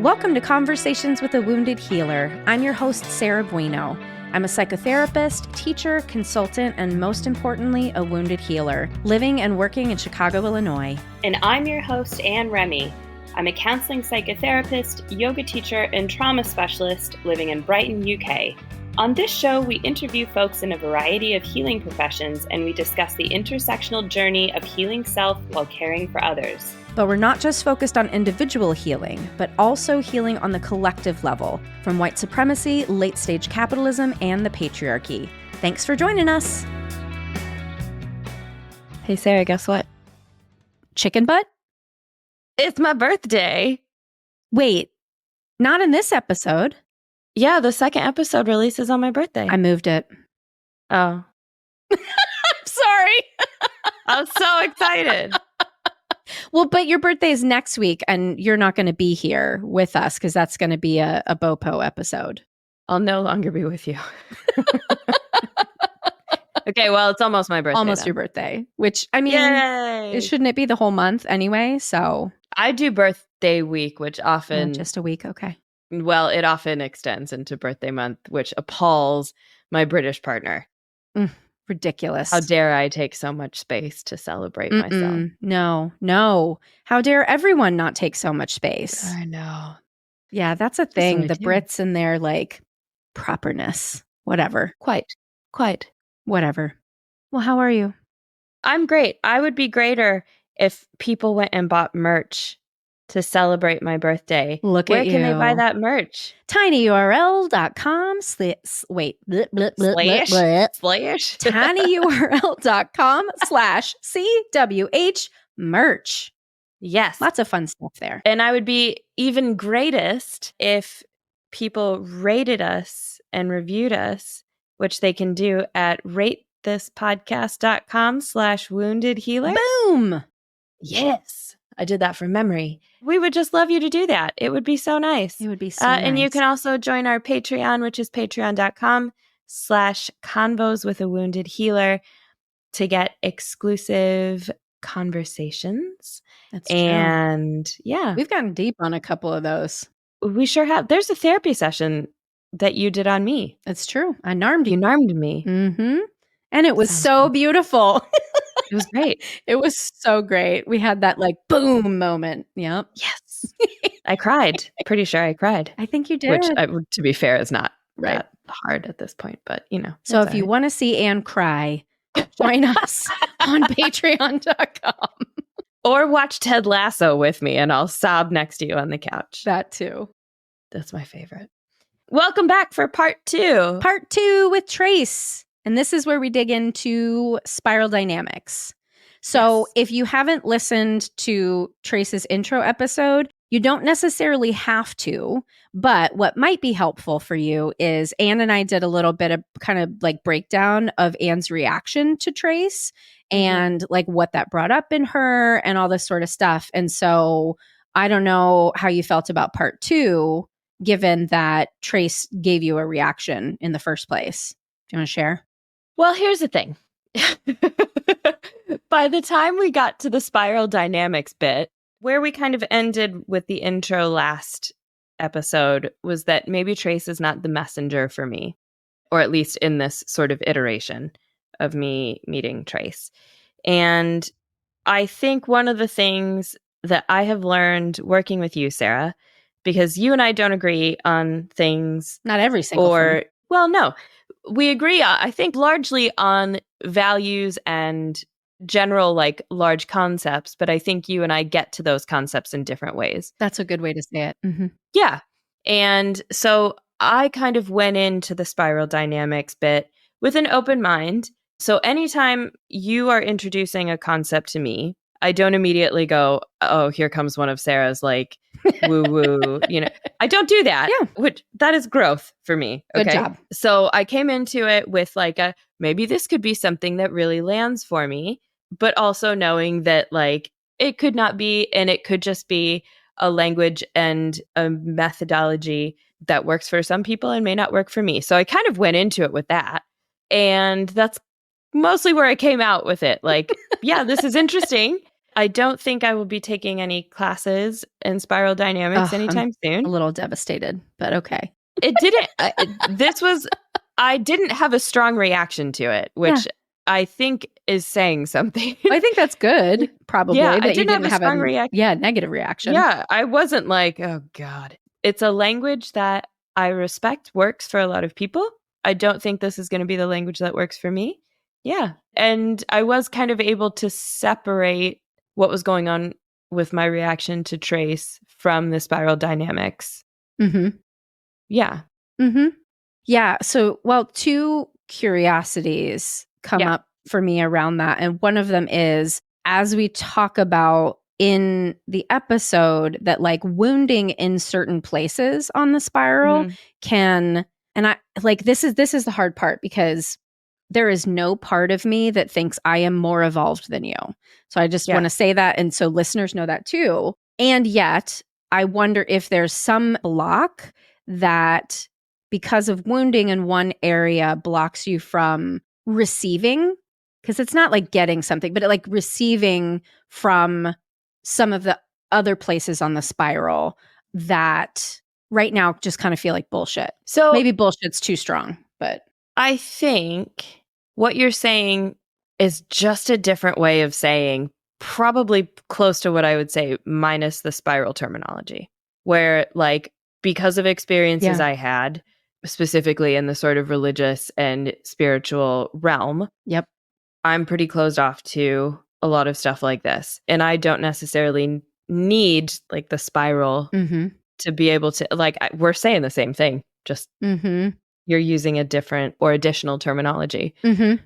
Welcome to Conversations with a Wounded Healer. I'm your host, Sarah Bueno. I'm a psychotherapist, teacher, consultant, and most importantly, a wounded healer, living and working in Chicago, Illinois. And I'm your host, Anne Remy. I'm a counseling psychotherapist, yoga teacher, and trauma specialist living in Brighton, UK. On this show, we interview folks in a variety of healing professions, and we discuss the intersectional journey of healing self while caring for others. But we're not just focused on individual healing, but also healing on the collective level, from white supremacy, late-stage capitalism, and the patriarchy. Thanks for joining us. Hey, Sarah, guess what? Chicken butt? It's my birthday. Wait, not in this episode. Yeah, the second episode releases on my birthday. I moved it. Oh. I'm sorry. I'm so excited. Well, but your birthday is next week, and you're not going to be here with us because that's going to be a BOPO episode. I'll no longer be with you. Okay, well, it's almost my birthday. Almost then. your birthday, which, I mean, Yay! shouldn't it be the whole month anyway? So I do birthday week, which often... just a week, okay. Well, it often extends into birthday month, which appalls my British partner. Ridiculous. How dare I take so much space to celebrate myself? No. How dare everyone not take so much space? I know. Yeah, that's a thing. The do. Brits and their like properness. Whatever. Quite. Whatever. Well, how are you? I'm great. I would be greater if people went and bought merch to celebrate my birthday. Look Where at you. can they buy that merch? tinyurl.com tinyurl.com/CWH merch. Yes. Lots of fun stuff there. And I would be even greatest if people rated us and reviewed us, which they can do at ratethispodcast.com/wounded healer. Boom. Yes. I did that from memory. We would just love you to do that. It would be so nice. It would be so nice. And you can also join our Patreon, which is patreon.com/convos with a wounded healer to get exclusive conversations. That's true. And yeah, We've gotten deep on a couple of those. we sure have. There's a therapy session that you did on me. It's true. I narmed You you. narmed me. Mm-hmm. And it was Sounds so good. beautiful. It was great. It was so great. We had that like boom moment. Yep. Yes. I cried. Pretty sure I cried. I think you did. Which, to be fair, is not Right. that hard at this point. But, you know. So it's if you all right. want to see Anne cry, join us on patreon.com. Or watch Ted Lasso with me and I'll sob next to you on the couch. That too. That's my favorite. Welcome back for part 2. Part 2 with Trace. And this is where we dig into spiral dynamics. So Yes. if you haven't listened to Trace's intro episode, you don't necessarily have to. But what might be helpful for you is Anne and I did a little bit of kind of like breakdown of Anne's reaction to Trace and like what that brought up in her and all this sort of stuff. And so I don't know how you felt about part 2, given that Trace gave you a reaction in the first place. Do you want to share? Well, here's the thing. By the time we got to the spiral dynamics bit, where we kind of ended with the intro last episode was that maybe Trace is not the messenger for me, or at least in this sort of iteration of me meeting Trace. And I think one of the things that I have learned working with you, Sarah, because you and I don't agree on things. Not every single thing. Well, no, we agree, I think, largely on values and general, like, large concepts. But I think you and I get to those concepts in different ways. That's a good way to say it. Mm-hmm. Yeah. And so I kind of went into the spiral dynamics bit with an open mind. So anytime you are introducing a concept to me, I don't immediately go, oh, here comes one of Sarah's like woo woo, you know, I don't do that. Yeah. Which that is growth for me. Good Okay? job. So I came into it with like maybe this could be something that really lands for me, but also knowing that like it could not be, and it could just be a language and a methodology that works for some people and may not work for me. So I kind of went into it with that. And that's mostly where I came out with it. Like, yeah, this is interesting. I don't think I will be taking any classes in spiral dynamics I'm anytime soon. a little devastated, but okay. It didn't, I didn't have a strong reaction to it, which I think is saying something. I think that's good, Yeah, probably, I that you didn't have didn't a have strong reaction. negative reaction. Yeah, I wasn't like, oh God. It's a language that I respect, works for a lot of people. I don't think this is going to be the language that works for me. Yeah. And I was kind of able to separate what was going on with my reaction to Trace from the spiral dynamics. Mm-hmm. Yeah. Mm-hmm. Yeah. So, well, two curiosities come up for me around that. And one of them is, as we talk about in the episode, that like wounding in certain places on the spiral can, and I like, this is the hard part, because there is no part of me that thinks I am more evolved than you. So I just want to say that. And so listeners know that too. And yet I wonder if there's some block that, because of wounding in one area, blocks you from receiving, because it's not like getting something, but like receiving from some of the other places on the spiral that right now just kind of feel like bullshit. So maybe bullshit's too strong, but I think what you're saying is just a different way of saying, probably close to what I would say, minus the spiral terminology, where like, because of experiences I had, specifically in the sort of religious and spiritual realm, I'm pretty closed off to a lot of stuff like this. And I don't necessarily need like the spiral to be able to, like, we're saying the same thing, just you're using a different or additional terminology.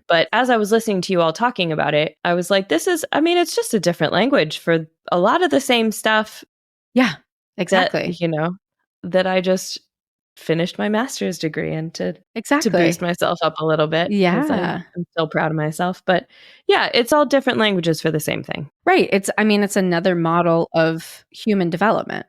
But as I was listening to you all talking about it, I was like, it's just a different language for a lot of the same stuff. Yeah, exactly. That I just finished my master's degree in to boost myself up a little bit. Yeah. I'm still proud of myself. But yeah, it's all different languages for the same thing. Right. It's another model of human development.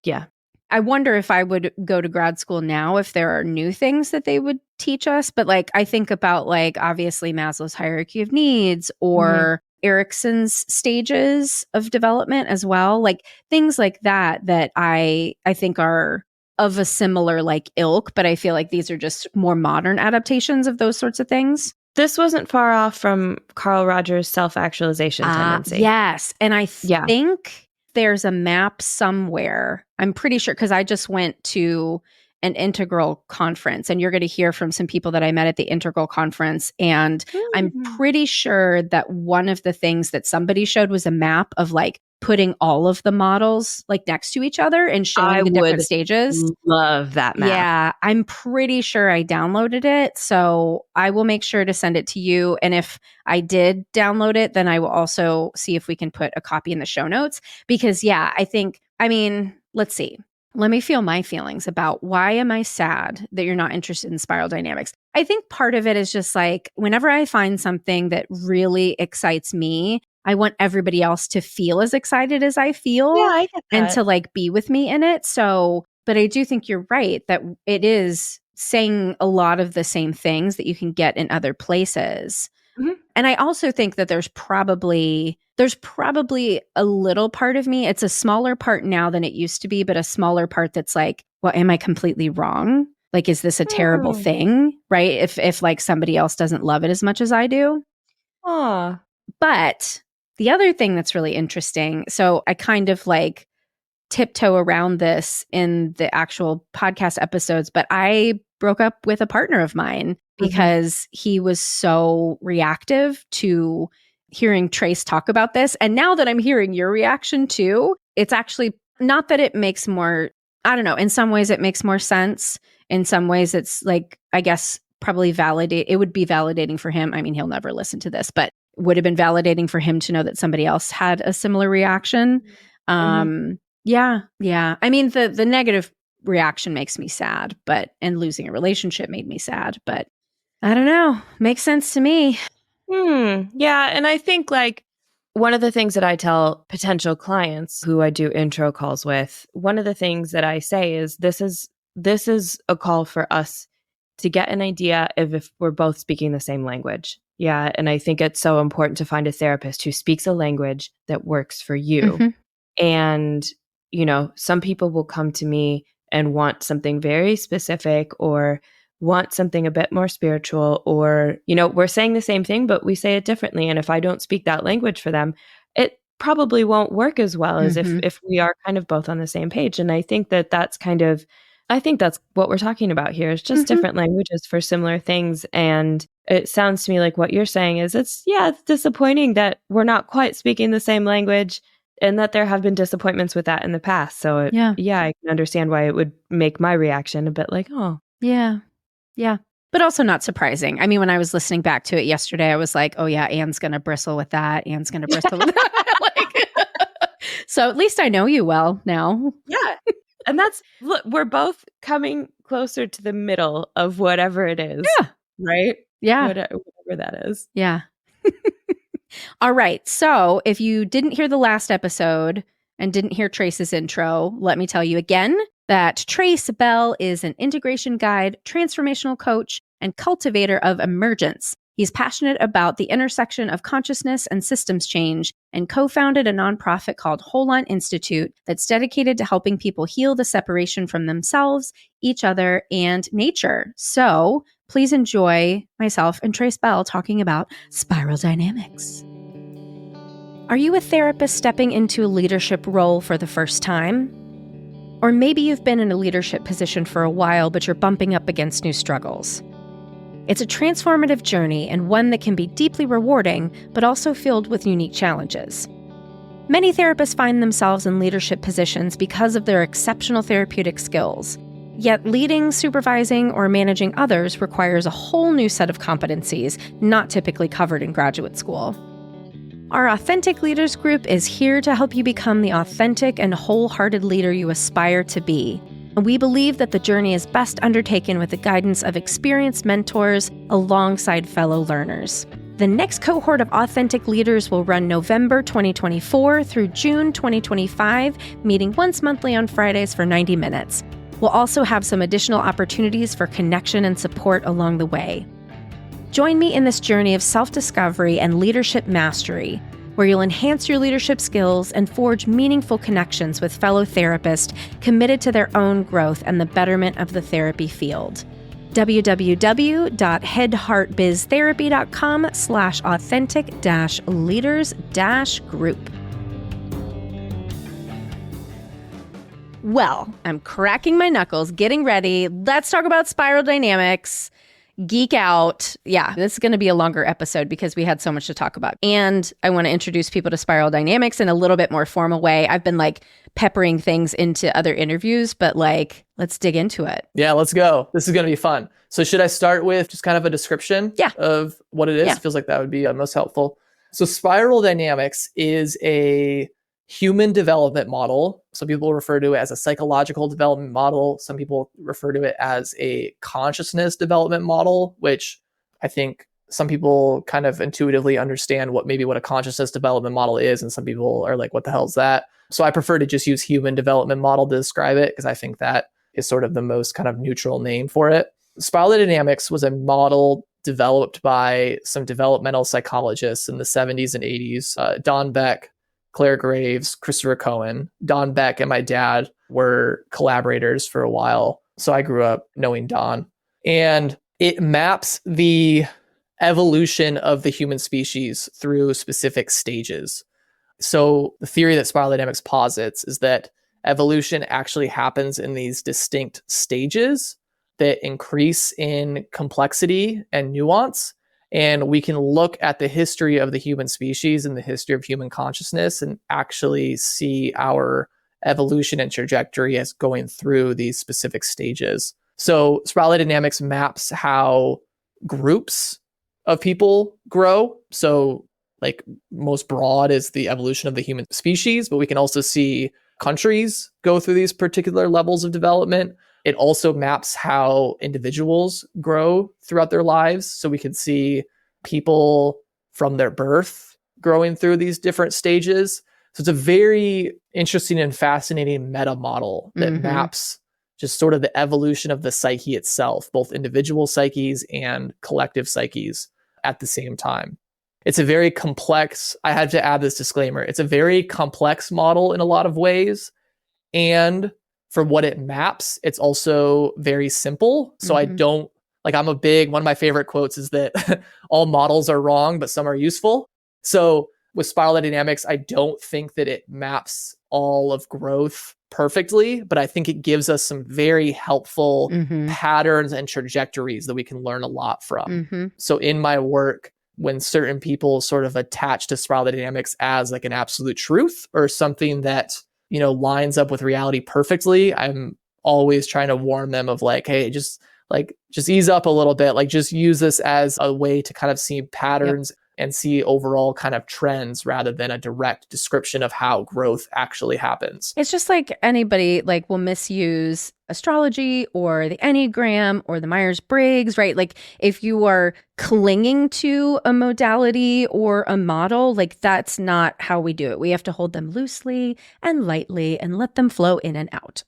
Yeah. I wonder if I would go to grad school now, if there are new things that they would teach us. But like, I think about like, obviously Maslow's hierarchy of needs, or Erickson's stages of development as well. Like things like that I think are of a similar like ilk, but I feel like these are just more modern adaptations of those sorts of things. This wasn't far off from Carl Rogers' self-actualization tendency. Yes. And I think there's a map somewhere. I'm pretty sure, because I just went to an integral conference, and you're going to hear from some people that I met at the integral conference. And I'm pretty sure that one of the things that somebody showed was a map of like putting all of the models like next to each other and showing the different stages. Love that map. Yeah, I'm pretty sure I downloaded it. So I will make sure to send it to you. And if I did download it, then I will also see if we can put a copy in the show notes. Because let's see. Let me feel my feelings about, why am I sad that you're not interested in spiral dynamics? I think part of it is just like, whenever I find something that really excites me, I want everybody else to feel as excited as I feel. Yeah, I get that. And to like be with me in it. So, but I do think you're right that it is saying a lot of the same things that you can get in other places. And I also think that there's probably a little part of me. It's a smaller part now than it used to be, but a smaller part that's like, well, am I completely wrong? Like, is this a terrible thing? Right? If like somebody else doesn't love it as much as I do. But the other thing that's really interesting, so I kind of like tiptoe around this in the actual podcast episodes, but I broke up with a partner of mine because he was so reactive to hearing Trace talk about this. And now that I'm hearing your reaction too, it's actually not that it makes more, I don't know, in some ways it makes more sense. In some ways it's like, I guess probably it would be validating for him. I mean, he'll never listen to this, but would have been validating for him to know that somebody else had a similar reaction. Yeah. I mean, the negative reaction makes me sad, and losing a relationship made me sad, but I don't know. Makes sense to me. Yeah. And I think like one of the things that I tell potential clients who I do intro calls with, one of the things that I say is this is a call for us to get an idea of if we're both speaking the same language. Yeah. And I think it's so important to find a therapist who speaks a language that works for you. Mhm. And, some people will come to me and want something very specific or want something a bit more spiritual, or, we're saying the same thing, but we say it differently. And if I don't speak that language for them, it probably won't work as well as Mhm. if we are kind of both on the same page. And I think that's what we're talking about here is just Mhm. different languages for similar things. And it sounds to me like what you're saying is it's disappointing that we're not quite speaking the same language and that there have been disappointments with that in the past. So Yeah. I can understand why it would make my reaction a bit like, oh, Yeah. Yeah. But also not surprising. I mean, when I was listening back to it yesterday, I was like, oh, yeah, Anne's going to bristle with that. Anne's going to bristle with that. So at least I know you well now. yeah. And look, we're both coming closer to the middle of whatever it is. Yeah. Right? Yeah. Whatever that is. Yeah. All right. So if you didn't hear the last episode and didn't hear Trace's intro, let me tell you again that Trace Bell is an integration guide, transformational coach, and cultivator of emergence. He's passionate about the intersection of consciousness and systems change and co-founded a nonprofit called Holon Institute that's dedicated to helping people heal the separation from themselves, each other, and nature. So please enjoy myself and Trace Bell talking about spiral dynamics. Are you a therapist stepping into a leadership role for the first time? Or maybe you've been in a leadership position for a while, but you're bumping up against new struggles. It's a transformative journey and one that can be deeply rewarding, but also filled with unique challenges. Many therapists find themselves in leadership positions because of their exceptional therapeutic skills. Yet leading, supervising, or managing others requires a whole new set of competencies not typically covered in graduate school. Our Authentic Leaders group is here to help you become the authentic and wholehearted leader you aspire to be. And we believe that the journey is best undertaken with the guidance of experienced mentors alongside fellow learners. The next cohort of Authentic Leaders will run November 2024 through June 2025, meeting once monthly on Fridays for 90 minutes. We'll also have some additional opportunities for connection and support along the way. Join me in this journey of self-discovery and leadership mastery, where you'll enhance your leadership skills and forge meaningful connections with fellow therapists committed to their own growth and the betterment of the therapy field. www.headheartbiztherapy.com/authentic-leaders-group. Well, I'm cracking my knuckles, getting ready. Let's talk about spiral dynamics. Geek out. Yeah, this is going to be a longer episode because we had so much to talk about. And I want to introduce people to spiral dynamics in a little bit more formal way. I've been peppering things into other interviews, but let's dig into it. Yeah, let's go. This is going to be fun. So should I start with just kind of a description of what it is? Yeah. It feels like that would be most helpful. So spiral dynamics is a human development model. Some people refer to it as a psychological development model. Some people refer to it as a consciousness development model, which I think some people kind of intuitively understand what a consciousness development model is. And some people are like, what the hell is that? So I prefer to just use human development model to describe it because I think that is sort of the most kind of neutral name for it. Spiral dynamics was a model developed by some developmental psychologists in the 70s and 80s, Don Beck, Claire Graves, Christopher Cohen. Don Beck and my dad were collaborators for a while. So I grew up knowing Don. And it maps the evolution of the human species through specific stages. So the theory that spiral dynamics posits is that evolution actually happens in these distinct stages that increase in complexity and nuance. And we can look at the history of the human species and the history of human consciousness and actually see our evolution and trajectory as going through these specific stages. So spiral dynamics maps how groups of people grow. So most broad is the evolution of the human species, but we can also see countries go through these particular levels of development. It also maps how individuals grow throughout their lives. So we can see people from their birth growing through these different stages. So it's a very interesting and fascinating meta model that maps just sort of the evolution of the psyche itself, both individual psyches and collective psyches. at the same time. It's a very complex, I had to add this disclaimer, it's a very complex model in a lot of ways. And for what it maps, it's also very simple. So I don't, like, one of my favorite quotes is that all models are wrong, but some are useful. So with spiral dynamics, I don't think that it maps all of growth perfectly, but I think it gives us some very helpful patterns and trajectories that we can learn a lot from. So in my work, when certain people sort of attach to spiral dynamics as like an absolute truth or something that, you know, lines up with reality perfectly, I'm always trying to warn them of like, hey, just ease up a little bit, like just use this as a way to kind of see patterns and see overall kind of trends rather than a direct description of how growth actually happens. It's just like anybody like will misuse astrology or the Enneagram or the Myers-Briggs, right? Like if you are clinging to a modality or a model, like that's not how we do it. We have to hold them loosely and lightly and let them flow in and out.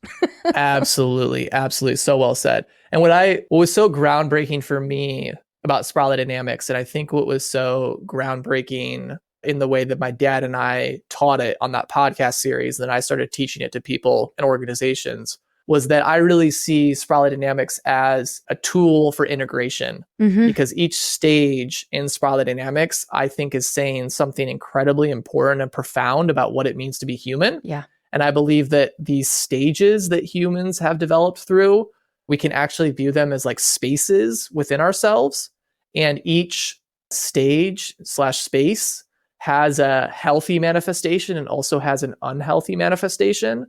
Absolutely. Absolutely. So well said. And what was so groundbreaking for me about spiral dynamics, and I think what was so groundbreaking in the way that my dad and I taught it on that podcast series, and then I started teaching it to people and organizations, was that I really see spiral dynamics as a tool for integration, because each stage in spiral dynamics, I think, is saying something incredibly important and profound about what it means to be human. Yeah. And I believe that these stages that humans have developed through, we can actually view them as like spaces within ourselves. And each stage/space has a healthy manifestation and also has an unhealthy manifestation.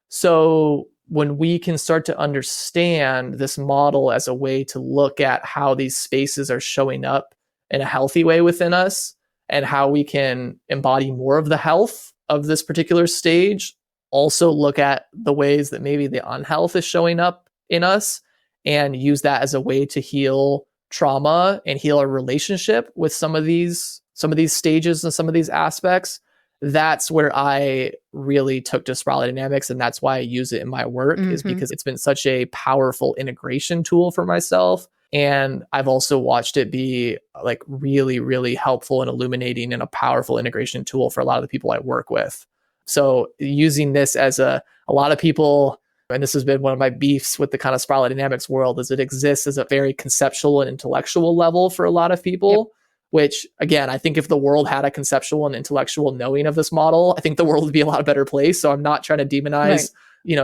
So when we can start to understand this model as a way to look at how these spaces are showing up in a healthy way within us and how we can embody more of the health of this particular stage, also look at the ways that maybe the unhealth is showing up in us and use that as a way to heal trauma and heal our relationship with some of these stages and some of these aspects. That's where I really took to spiral dynamics, and that's why I use it in my work, is because it's been such a powerful integration tool for myself. And I've also watched it be like really, really helpful and illuminating and a powerful integration tool for a lot of the people I work with. So using this as a lot of people, and this has been one of my beefs with the kind of spiral dynamics world, is it exists as a very conceptual and intellectual level for a lot of people, which again, I think if the world had a conceptual and intellectual knowing of this model, I think the world would be a lot better place. So I'm not trying to demonize,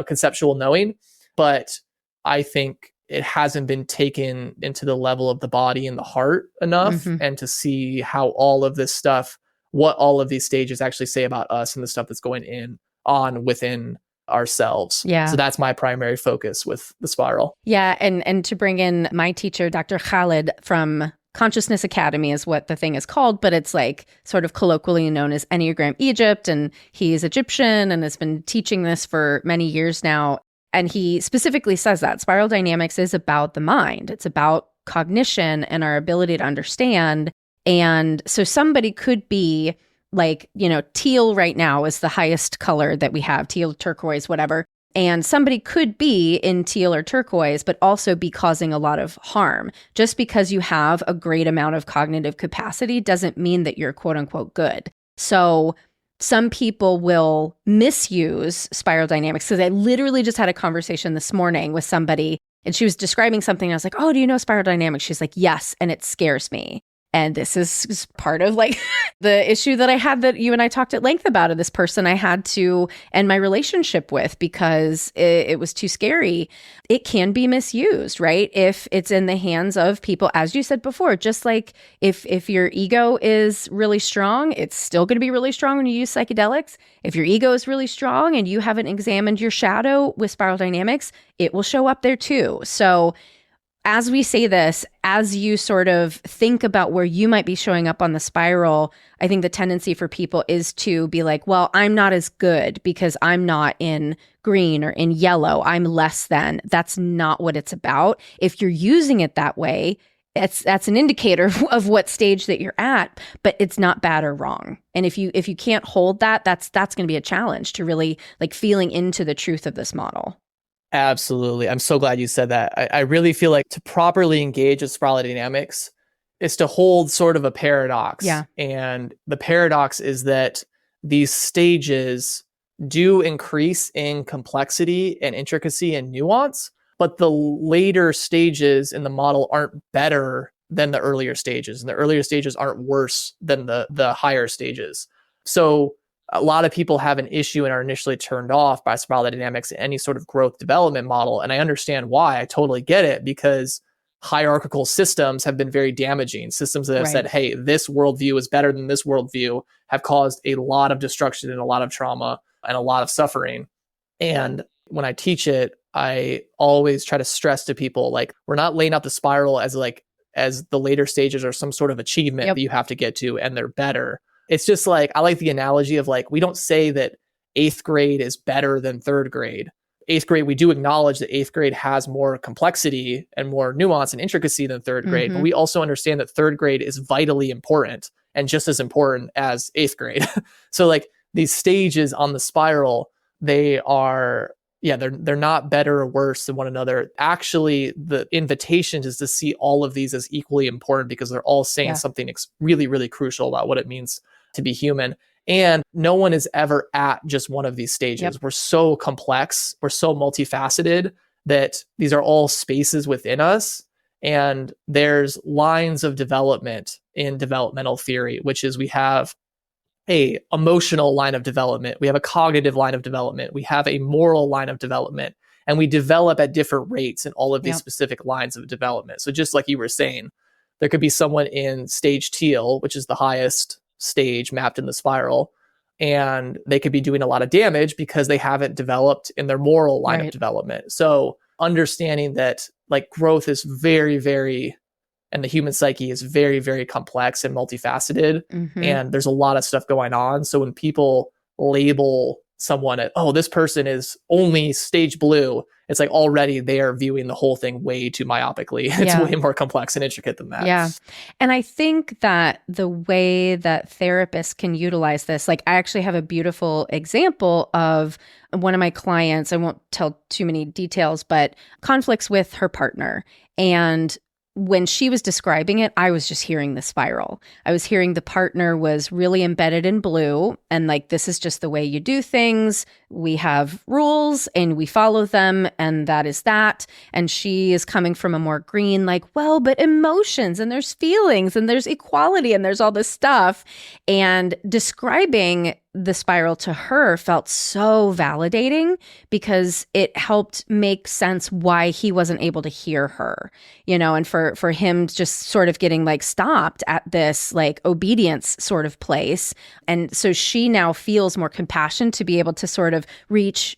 conceptual knowing, but I think it hasn't been taken into the level of the body and the heart enough, and to see how all of this stuff, what all of these stages actually say about us and the stuff that's going on within ourselves. Yeah. So that's my primary focus with the spiral. Yeah. And to bring in my teacher, Dr. Khalid from Consciousness Academy is what the thing is called, but it's like sort of colloquially known as Enneagram Egypt. And he's Egyptian and has been teaching this for many years now. And he specifically says that spiral dynamics is about the mind. It's about cognition and our ability to understand. And so somebody could be like, teal right now is the highest color that we have, teal, turquoise, whatever. And somebody could be in teal or turquoise, but also be causing a lot of harm. Just because you have a great amount of cognitive capacity doesn't mean that you're quote unquote good. So some people will misuse spiral dynamics, because I literally just had a conversation this morning with somebody and she was describing something. I was like, oh, do you know spiral dynamics? She's like, yes. And it scares me. And this is part of like the issue that I had that you and I talked at length about, of this person I had to end my relationship with because it was too scary. It can be misused, right? If it's in the hands of people, as you said before, just like if your ego is really strong, it's still going to be really strong when you use psychedelics. If your ego is really strong and you haven't examined your shadow with spiral dynamics, it will show up there too. So as we say this, as you sort of think about where you might be showing up on the spiral, I think the tendency for people is to be like, well, I'm not as good because I'm not in green or in yellow. I'm less than. That's not what it's about. If you're using it that way, that's an indicator of what stage that you're at, but it's not bad or wrong. And if you can't hold that, that's going to be a challenge to really like feeling into the truth of this model. Absolutely. I'm so glad you said that. I really feel like to properly engage with spiral dynamics, is to hold sort of a paradox. Yeah. And the paradox is that these stages do increase in complexity and intricacy and nuance, but the later stages in the model aren't better than the earlier stages, and the earlier stages aren't worse than the higher stages. So a lot of people have an issue and are initially turned off by spiral dynamics in any sort of growth development model. And I understand why. I totally get it, because hierarchical systems have been very damaging. Systems that have said, hey, this worldview is better than this worldview, have caused a lot of destruction and a lot of trauma and a lot of suffering. And when I teach it, I always try to stress to people, like, we're not laying out the spiral as the later stages are some sort of achievement that you have to get to and they're better. It's just like, I like the analogy of, like, we don't say that 8th grade is better than 3rd grade. 8th grade, we do acknowledge that 8th grade has more complexity and more nuance and intricacy than 3rd grade, but we also understand that 3rd grade is vitally important and just as important as 8th grade. So like these stages on the spiral, they are, they're not better or worse than one another. Actually, the invitation is to see all of these as equally important, because they're all saying something really, really crucial about what it means to be human. And no one is ever at just one of these stages. We're so complex, we're so multifaceted, that these are all spaces within us. And there's lines of development in developmental theory, which is, we have a emotional line of development, we have a cognitive line of development, we have a moral line of development, and we develop at different rates in all of these specific lines of development. So just like you were saying, there could be someone in stage teal, which is the highest stage mapped in the spiral, and they could be doing a lot of damage because they haven't developed in their moral line of development. So understanding that, like, growth is very, very, and the human psyche is very, very complex and multifaceted, and there's a lot of stuff going on. So when people label someone at, oh, this person is only stage blue, it's like already they are viewing the whole thing way too myopically. It's way more complex and intricate than that. Yeah. And I think that the way that therapists can utilize this, like, I actually have a beautiful example of one of my clients, I won't tell too many details, but conflicts with her partner. And when she was describing it, I was just hearing the spiral. I was hearing the partner was really embedded in blue, and like, this is just the way you do things. We have rules and we follow them, and that is that. And she is coming from a more green, like, well, but emotions, and there's feelings, and there's equality, and there's all this stuff. And describing the spiral to her felt so validating, because it helped make sense why he wasn't able to hear her, and for him just sort of getting like stopped at this like obedience sort of place. And so she now feels more compassion to be able to sort of reach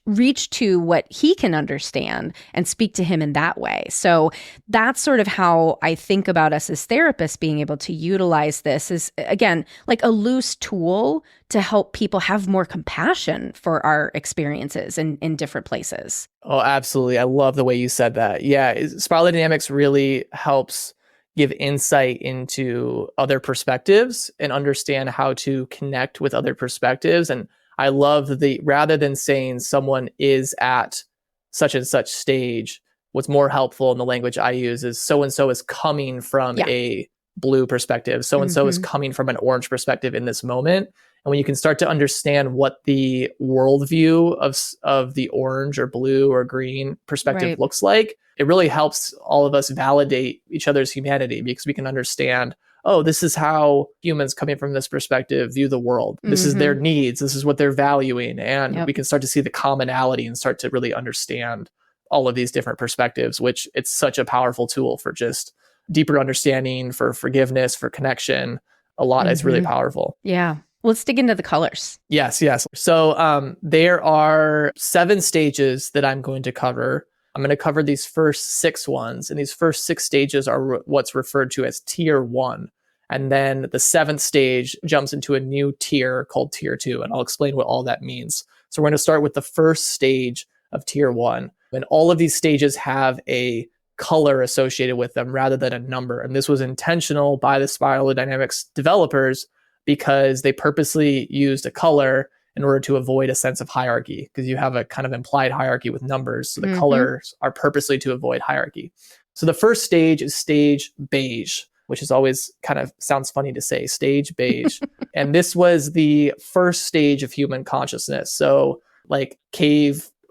to what he can understand and speak to him in that way. So that's sort of how I think about us as therapists being able to utilize this, is, again, like a loose tool to help people have more compassion for our experiences in different places. Oh, absolutely. I love the way you said that. Yeah, spiral dynamics really helps give insight into other perspectives and understand how to connect with other perspectives. And I love rather than saying someone is at such and such stage, what's more helpful in the language I use is so-and-so is coming from a blue perspective. So-and-so is coming from an orange perspective in this moment. And when you can start to understand what the worldview of the orange or blue or green perspective looks like, it really helps all of us validate each other's humanity, because we can understand, oh, this is how humans coming from this perspective view the world. This is their needs. This is what they're valuing. And we can start to see the commonality and start to really understand all of these different perspectives, which it's such a powerful tool for just deeper understanding, for forgiveness, for connection. A lot. It's really powerful. Yeah. Let's dig into the colors. Yes. So there are 7 stages that I'm going to cover. I'm going to cover these first 6 ones, and these first 6 stages are what's referred to as tier 1. And then the 7th stage jumps into a new tier called tier 2, and I'll explain what all that means. So we're going to start with the first stage of tier 1. And all of these stages have a color associated with them rather than a number. And this was intentional by the spiral dynamics developers, because they purposely used a color in order to avoid a sense of hierarchy, because you have a kind of implied hierarchy with numbers. So the colors are purposely to avoid hierarchy. So the first stage is stage beige, which is always kind of sounds funny to say, stage beige. And this was the first stage of human consciousness. So like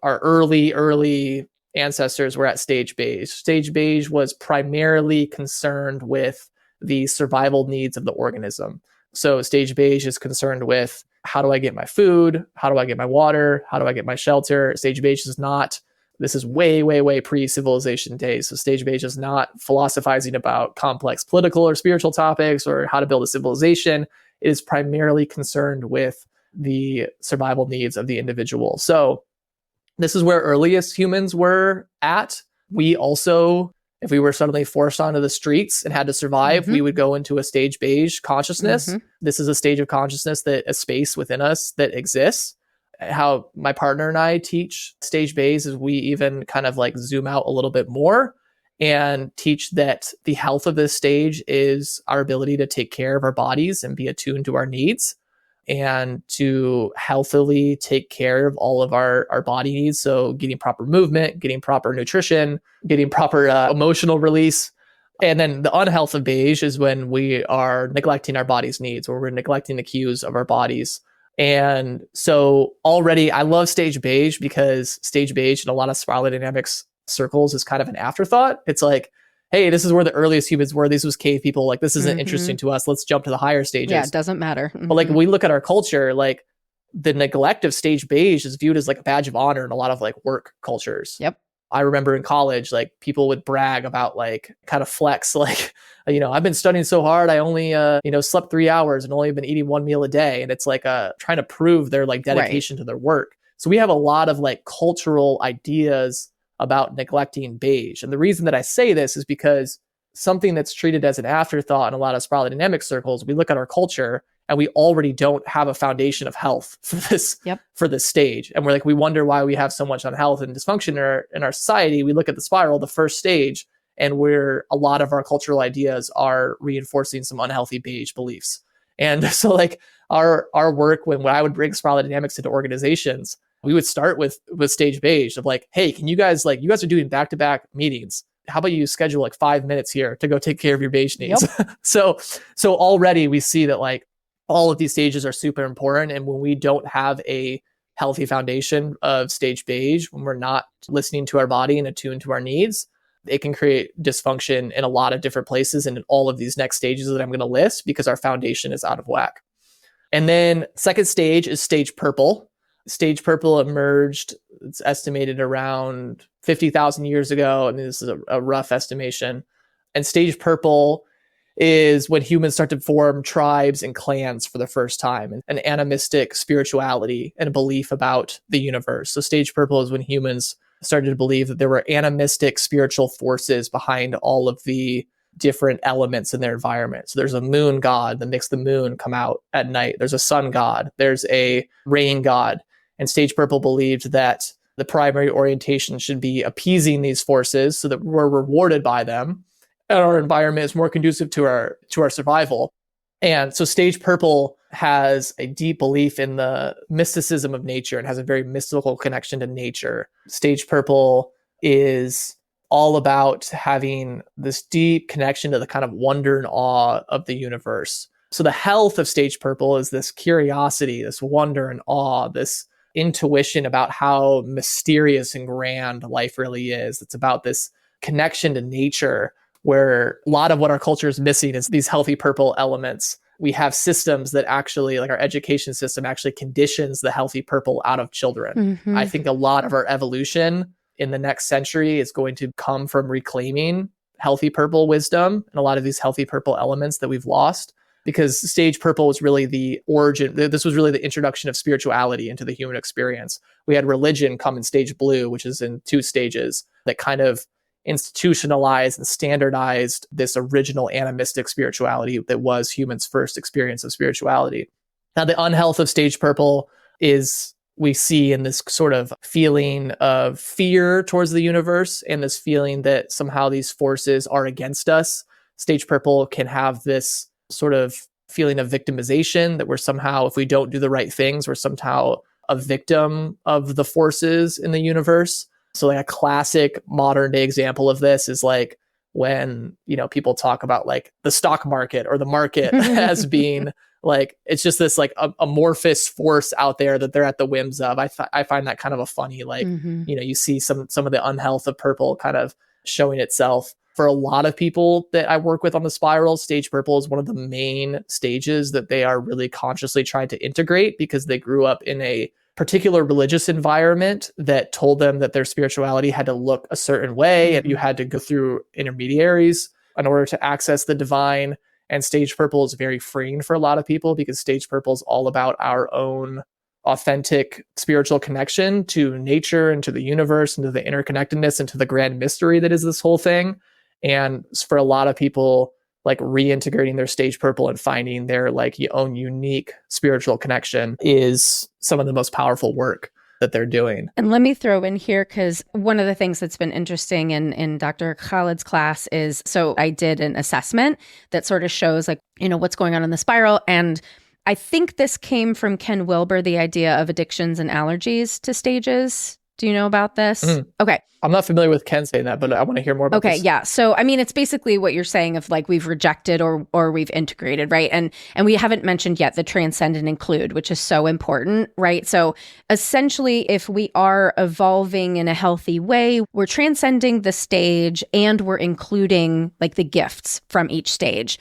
our early ancestors were at stage beige. Stage beige was primarily concerned with the survival needs of the organism. So stage beige is concerned with, how do I get my food? How do I get my water? How do I get my shelter? Stage beige is not, this is way pre-civilization days. So stage beige is not philosophizing about complex political or spiritual topics or how to build a civilization. It is primarily concerned with the survival needs of the individual. So this is where earliest humans were at. We also, if we were suddenly forced onto the streets and had to survive, we would go into a stage beige consciousness. This is a stage of consciousness, that a space within us that exists. How my partner and I teach stage beige is we even kind of like zoom out a little bit more and teach that the health of this stage is our ability to take care of our bodies and be attuned to our needs, and to healthily take care of all of our body needs. So getting proper movement, getting proper nutrition, getting proper emotional release. And then the unhealth of beige is when we are neglecting our body's needs, or we're neglecting the cues of our bodies. And so already I love stage beige, because stage beige in a lot of spiral dynamics circles is kind of an afterthought. It's like, hey, this is where the earliest humans were. These was cave people. Like, this isn't interesting to us. Let's jump to the higher stages. Yeah, it doesn't matter. But like, when we look at our culture, like the neglect of stage beige is viewed as like a badge of honor in a lot of like work cultures. Yep. I remember in college, like people would brag about, like, kind of flex, like, I've been studying so hard. I only, slept 3 hours and only been eating one meal a day. And it's like trying to prove their like dedication to their work. So we have a lot of like cultural ideas about neglecting beige. And the reason that I say this is because something that's treated as an afterthought in a lot of spiral dynamic circles, we look at our culture and we already don't have a foundation of health for this stage. And we wonder why we have so much unhealth and dysfunction in our society. We look at the spiral, the first stage, and where a lot of our cultural ideas are reinforcing some unhealthy beige beliefs. And so like our work, when I would bring spiral dynamics into organizations, we would start with stage beige of like, hey, can you guys are doing back-to-back meetings. How about you schedule like 5 minutes here to go take care of your beige needs? Yep. So already we see that like all of these stages are super important. And when we don't have a healthy foundation of stage beige, when we're not listening to our body and attuned to our needs, it can create dysfunction in a lot of different places and in all of these next stages that I'm going to list, because our foundation is out of whack. And then second stage is stage purple. Stage purple emerged, it's estimated around 50,000 years ago. I mean, this is a rough estimation. And stage purple is when humans start to form tribes and clans for the first time, and an animistic spirituality and a belief about the universe. So stage purple is when humans started to believe that there were animistic spiritual forces behind all of the different elements in their environment. So there's a moon god that makes the moon come out at night. There's a sun god. There's a rain god. And stage purple believed that the primary orientation should be appeasing these forces so that we're rewarded by them, and our environment is more conducive to our survival. And so stage purple has a deep belief in the mysticism of nature and has a very mystical connection to nature. Stage purple is all about having this deep connection to the kind of wonder and awe of the universe. So the health of stage purple is this curiosity, this wonder and awe, this intuition about how mysterious and grand life really is. It's about this connection to nature, where a lot of what our culture is missing is these healthy purple elements. We have systems that actually, like our education system, actually conditions the healthy purple out of children. Mm-hmm. I think a lot of our evolution in the next century is going to come from reclaiming healthy purple wisdom and a lot of these healthy purple elements that we've lost, because stage purple was really the origin. This was really the introduction of spirituality into the human experience. We had religion come in stage blue, which is in 2 stages, that kind of institutionalized and standardized this original animistic spirituality that was humans' first experience of spirituality. Now, the unhealth of stage purple is we see in this sort of feeling of fear towards the universe and this feeling that somehow these forces are against us. Stage purple can have this sort of feeling of victimization, that we're somehow, if we don't do the right things, we're somehow a victim of the forces in the universe. So like a classic modern day example of this is like when, people talk about like the stock market or the market as being like, it's just this like amorphous force out there that they're at the whims of. I find that kind of a funny, like, you see some of the unhealth of purple kind of showing itself. For a lot of people that I work with on the spiral, stage purple is one of the main stages that they are really consciously trying to integrate because they grew up in a particular religious environment that told them that their spirituality had to look a certain way and you had to go through intermediaries in order to access the divine. And stage purple is very freeing for a lot of people because stage purple is all about our own authentic spiritual connection to nature and to the universe and to the interconnectedness and to the grand mystery that is this whole thing. And for a lot of people, like reintegrating their stage purple and finding their like own unique spiritual connection is some of the most powerful work that they're doing. And let me throw in here, because one of the things that's been interesting in Dr. Khalid's class is, so I did an assessment that sort of shows like, what's going on in the spiral. And I think this came from Ken Wilber, the idea of addictions and allergies to stages. Do you know about this? Okay. I'm not familiar with Ken saying that, but I want to hear more about this. Okay, yeah. So, I mean, it's basically what you're saying of like we've rejected or we've integrated, right? And we haven't mentioned yet the transcend and include, which is so important, right? So, essentially, if we are evolving in a healthy way, we're transcending the stage and we're including like the gifts from each stage.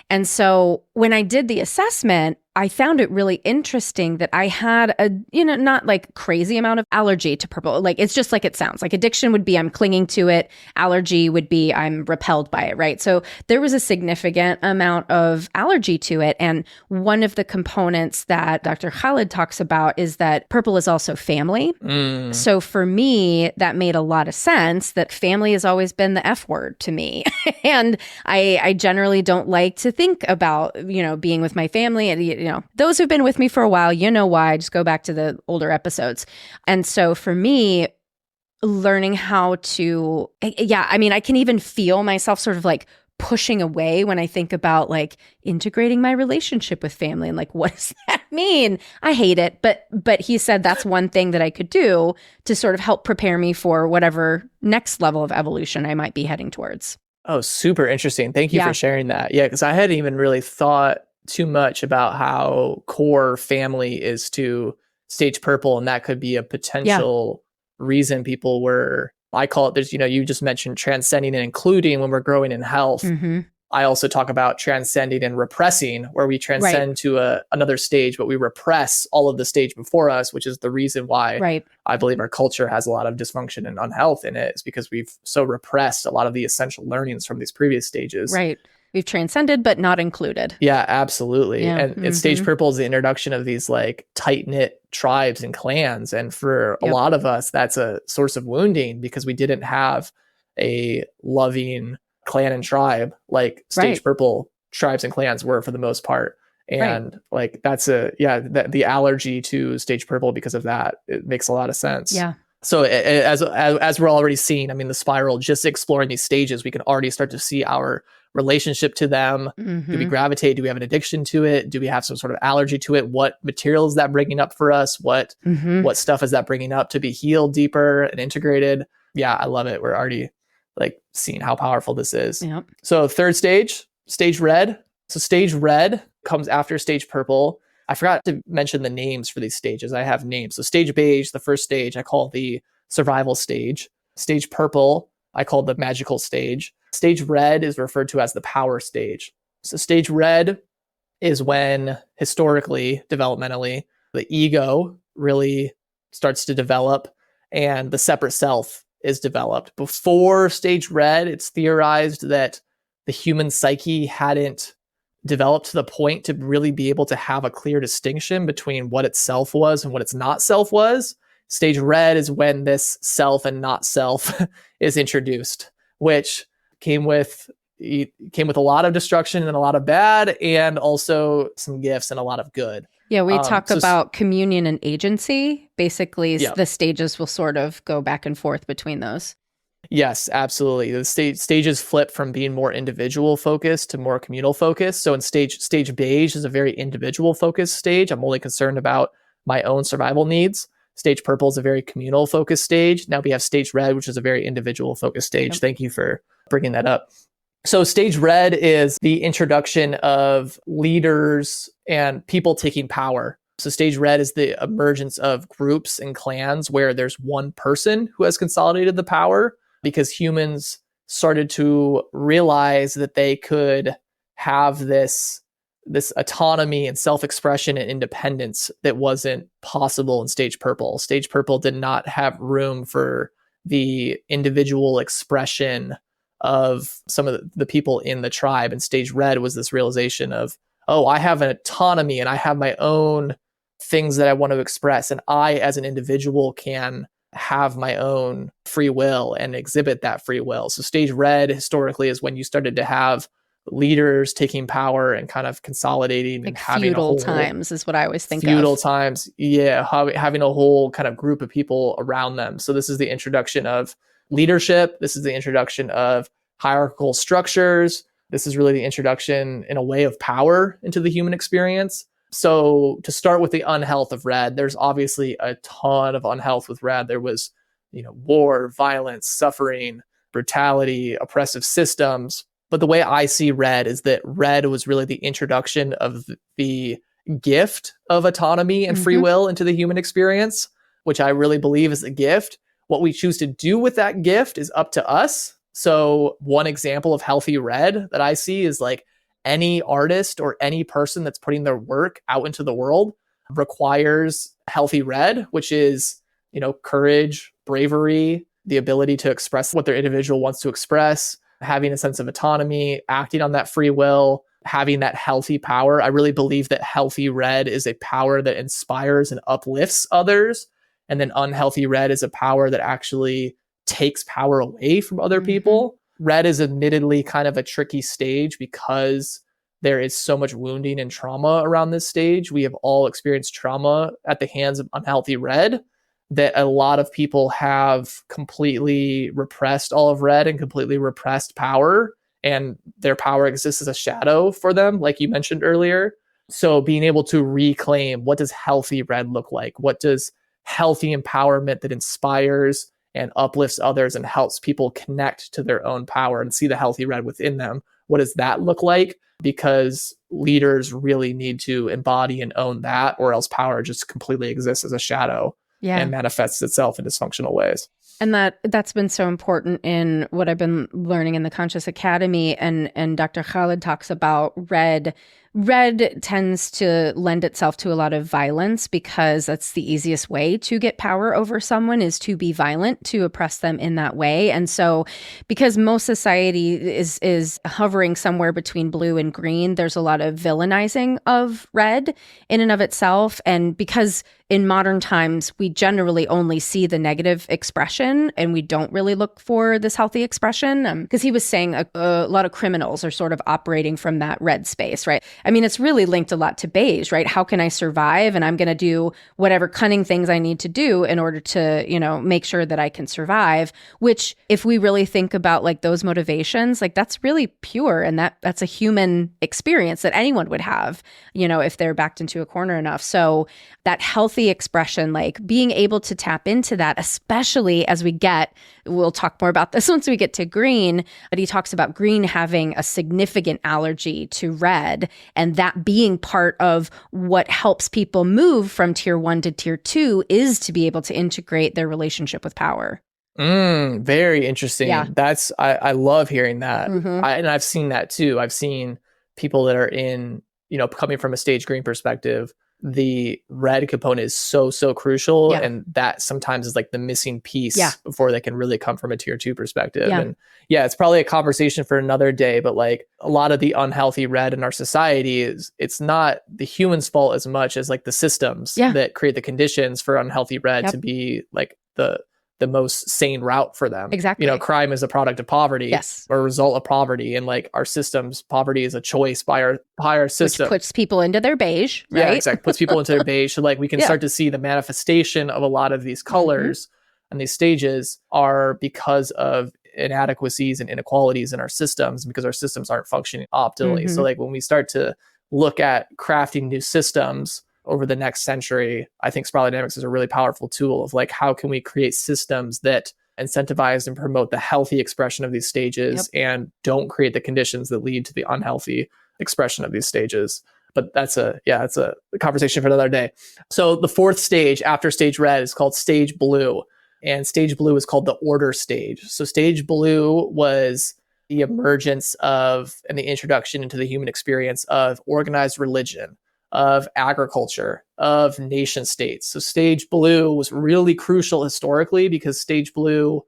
And so when I did the assessment, I found it really interesting that I had a, not like crazy amount of allergy to purple. Like, it's just like it sounds. Like addiction would be I'm clinging to it. Allergy would be I'm repelled by it, right? So there was a significant amount of allergy to it. And one of the components that Dr. Khalid talks about is that purple is also family. So for me, that made a lot of sense that family has always been the F word to me. And I generally don't like to think about, being with my family. And, those who've been with me for a while, why. Just go back to the older episodes. And so for me, learning how to, I can even feel myself sort of like pushing away when I think about like integrating my relationship with family and like, what does that mean? I hate it. But he said that's one thing that I could do to sort of help prepare me for whatever next level of evolution I might be heading towards. Oh, super interesting. Thank you for sharing that. Yeah, because I hadn't even really thought too much about how core family is to stage purple, and that could be a potential reason people were, I call it, there's, you just mentioned transcending and including when we're growing in health. I also talk about transcending and repressing, where we transcend to another stage, but we repress all of the stage before us, which is the reason why I believe our culture has a lot of dysfunction and unhealth in it, is because we've so repressed a lot of the essential learnings from these previous stages. Right. We've transcended, but not included. Yeah, absolutely. Yeah. And stage purple is the introduction of these like tight-knit tribes and clans. And for a lot of us, that's a source of wounding because we didn't have a loving clan and tribe like stage purple tribes and clans were for the most part. And like that's the allergy to stage purple because of that. It makes a lot of sense. Yeah. So as we're already seeing, I mean, the spiral, just exploring these stages, we can already start to see our relationship to them. Do we gravitate? Do we have an addiction to it? Do we have some sort of allergy to it? What material is that bringing up for us? What stuff is that bringing up to be healed deeper and integrated? Yeah, I love it. We're already like seeing how powerful this is. Yep. So third stage red. So stage red comes after stage purple. I forgot to mention the names for these stages. I have names. So stage beige, the first stage, I call the survival stage. Stage purple, I call the magical stage. Stage red is referred to as the power stage. So stage red is when historically, developmentally, the ego really starts to develop and the separate self is developed. Before stage red, it's theorized that the human psyche hadn't developed to the point to really be able to have a clear distinction between what its self was and what its not self was. Stage red is when this self and not self is introduced, which came with a lot of destruction and a lot of bad, and also some gifts and a lot of good. Yeah, we talk about communion and agency. Basically, the stages will sort of go back and forth between those. Yes, absolutely. The stages flip from being more individual focused to more communal focused. So in stage beige is a very individual focused stage. I'm only concerned about my own survival needs. Stage purple is a very communal focused stage. Now we have stage red, which is a very individual focused stage. Thank you for bringing that up. So stage red is the introduction of leaders and people taking power. So stage red is the emergence of groups and clans where there's one person who has consolidated the power, because humans started to realize that they could have this autonomy and self-expression and independence that wasn't possible in stage purple. Stage purple did not have room for the individual expression of some of the people in the tribe. And stage red was this realization of, oh, I have an autonomy and I have my own things that I want to express. And I, as an individual, can have my own free will and exhibit that free will. So stage red historically is when you started to have leaders taking power and kind of consolidating, like and having feudal a whole times is what I always think feudal of. times. Yeah. Having a whole kind of group of people around them. So this is the introduction of leadership. This is the introduction of hierarchical structures. This is really the introduction in a way of power into the human experience. So to start with the unhealth of red, there's obviously a ton of unhealth with red. There was, war, violence, suffering, brutality, oppressive systems. But the way I see red is that red was really the introduction of the gift of autonomy and free will into the human experience, which I really believe is a gift. What we choose to do with that gift is up to us. So one example of healthy red that I see is like any artist or any person that's putting their work out into the world requires healthy red, which is, courage, bravery, the ability to express what their individual wants to express, having a sense of autonomy, acting on that free will, having that healthy power. I really believe that healthy red is a power that inspires and uplifts others. And then unhealthy red is a power that actually takes power away from other people. Red is admittedly kind of a tricky stage because there is so much wounding and trauma around this stage. We have all experienced trauma at the hands of unhealthy red, that a lot of people have completely repressed all of red and completely repressed power, and their power exists as a shadow for them, like you mentioned earlier. So being able to reclaim, what does healthy red look like? What does healthy empowerment that inspires and uplifts others and helps people connect to their own power and see the healthy red within them? What does that look like? Because leaders really need to embody and own that, or else power just completely exists as a shadow and manifests itself in dysfunctional ways. And that's been so important in what I've been learning in the Conscious Academy. And Dr. Khaled talks about red. Red tends to lend itself to a lot of violence because that's the easiest way to get power over someone, is to be violent, to oppress them in that way. And so because most society is hovering somewhere between blue and green, there's a lot of villainizing of red in and of itself. And because in modern times, we generally only see the negative expression and we don't really look for this healthy expression. Because he was saying a lot of criminals are sort of operating from that red space, right? I mean, it's really linked a lot to beige, right? How can I survive? And I'm going to do whatever cunning things I need to do in order to, make sure that I can survive, which if we really think about like those motivations, like that's really pure. And that's a human experience that anyone would have, if they're backed into a corner enough. So that healthy expression, like being able to tap into that, especially as we'll talk more about this once we get to green, but he talks about green having a significant allergy to red, and that being part of what helps people move from tier 1 to tier 2 is to be able to integrate their relationship with power. Very interesting. Yeah. I love hearing that. Mm-hmm. And I've seen that too. I've seen people that are in, coming from a stage green perspective, the red component is so crucial. Yeah. And that sometimes is like the missing piece before they can really come from a tier 2 perspective. Yeah. And it's probably a conversation for another day, but like a lot of the unhealthy red in our society it's not the human's fault as much as like the systems that create the conditions for unhealthy red to be like the most sane route for them. Exactly. Crime is a product of poverty, or a result of poverty. And like our systems, poverty is a choice by our system. Which puts people into their beige, right? Yeah, exactly. Puts people into their beige. So like we can start to see the manifestation of a lot of these colors and these stages are because of inadequacies and inequalities in our systems, because our systems aren't functioning optimally. So like when we start to look at crafting new systems over the next century, I think spiral dynamics is a really powerful tool of like, how can we create systems that incentivize and promote the healthy expression of these stages and don't create the conditions that lead to the unhealthy expression of these stages. But that's a conversation for another day. So the fourth stage after stage red is called stage blue. And stage blue is called the order stage. So stage blue was the emergence of and the introduction into the human experience of organized religion, of agriculture, of nation states. So stage blue was really crucial historically because stage blue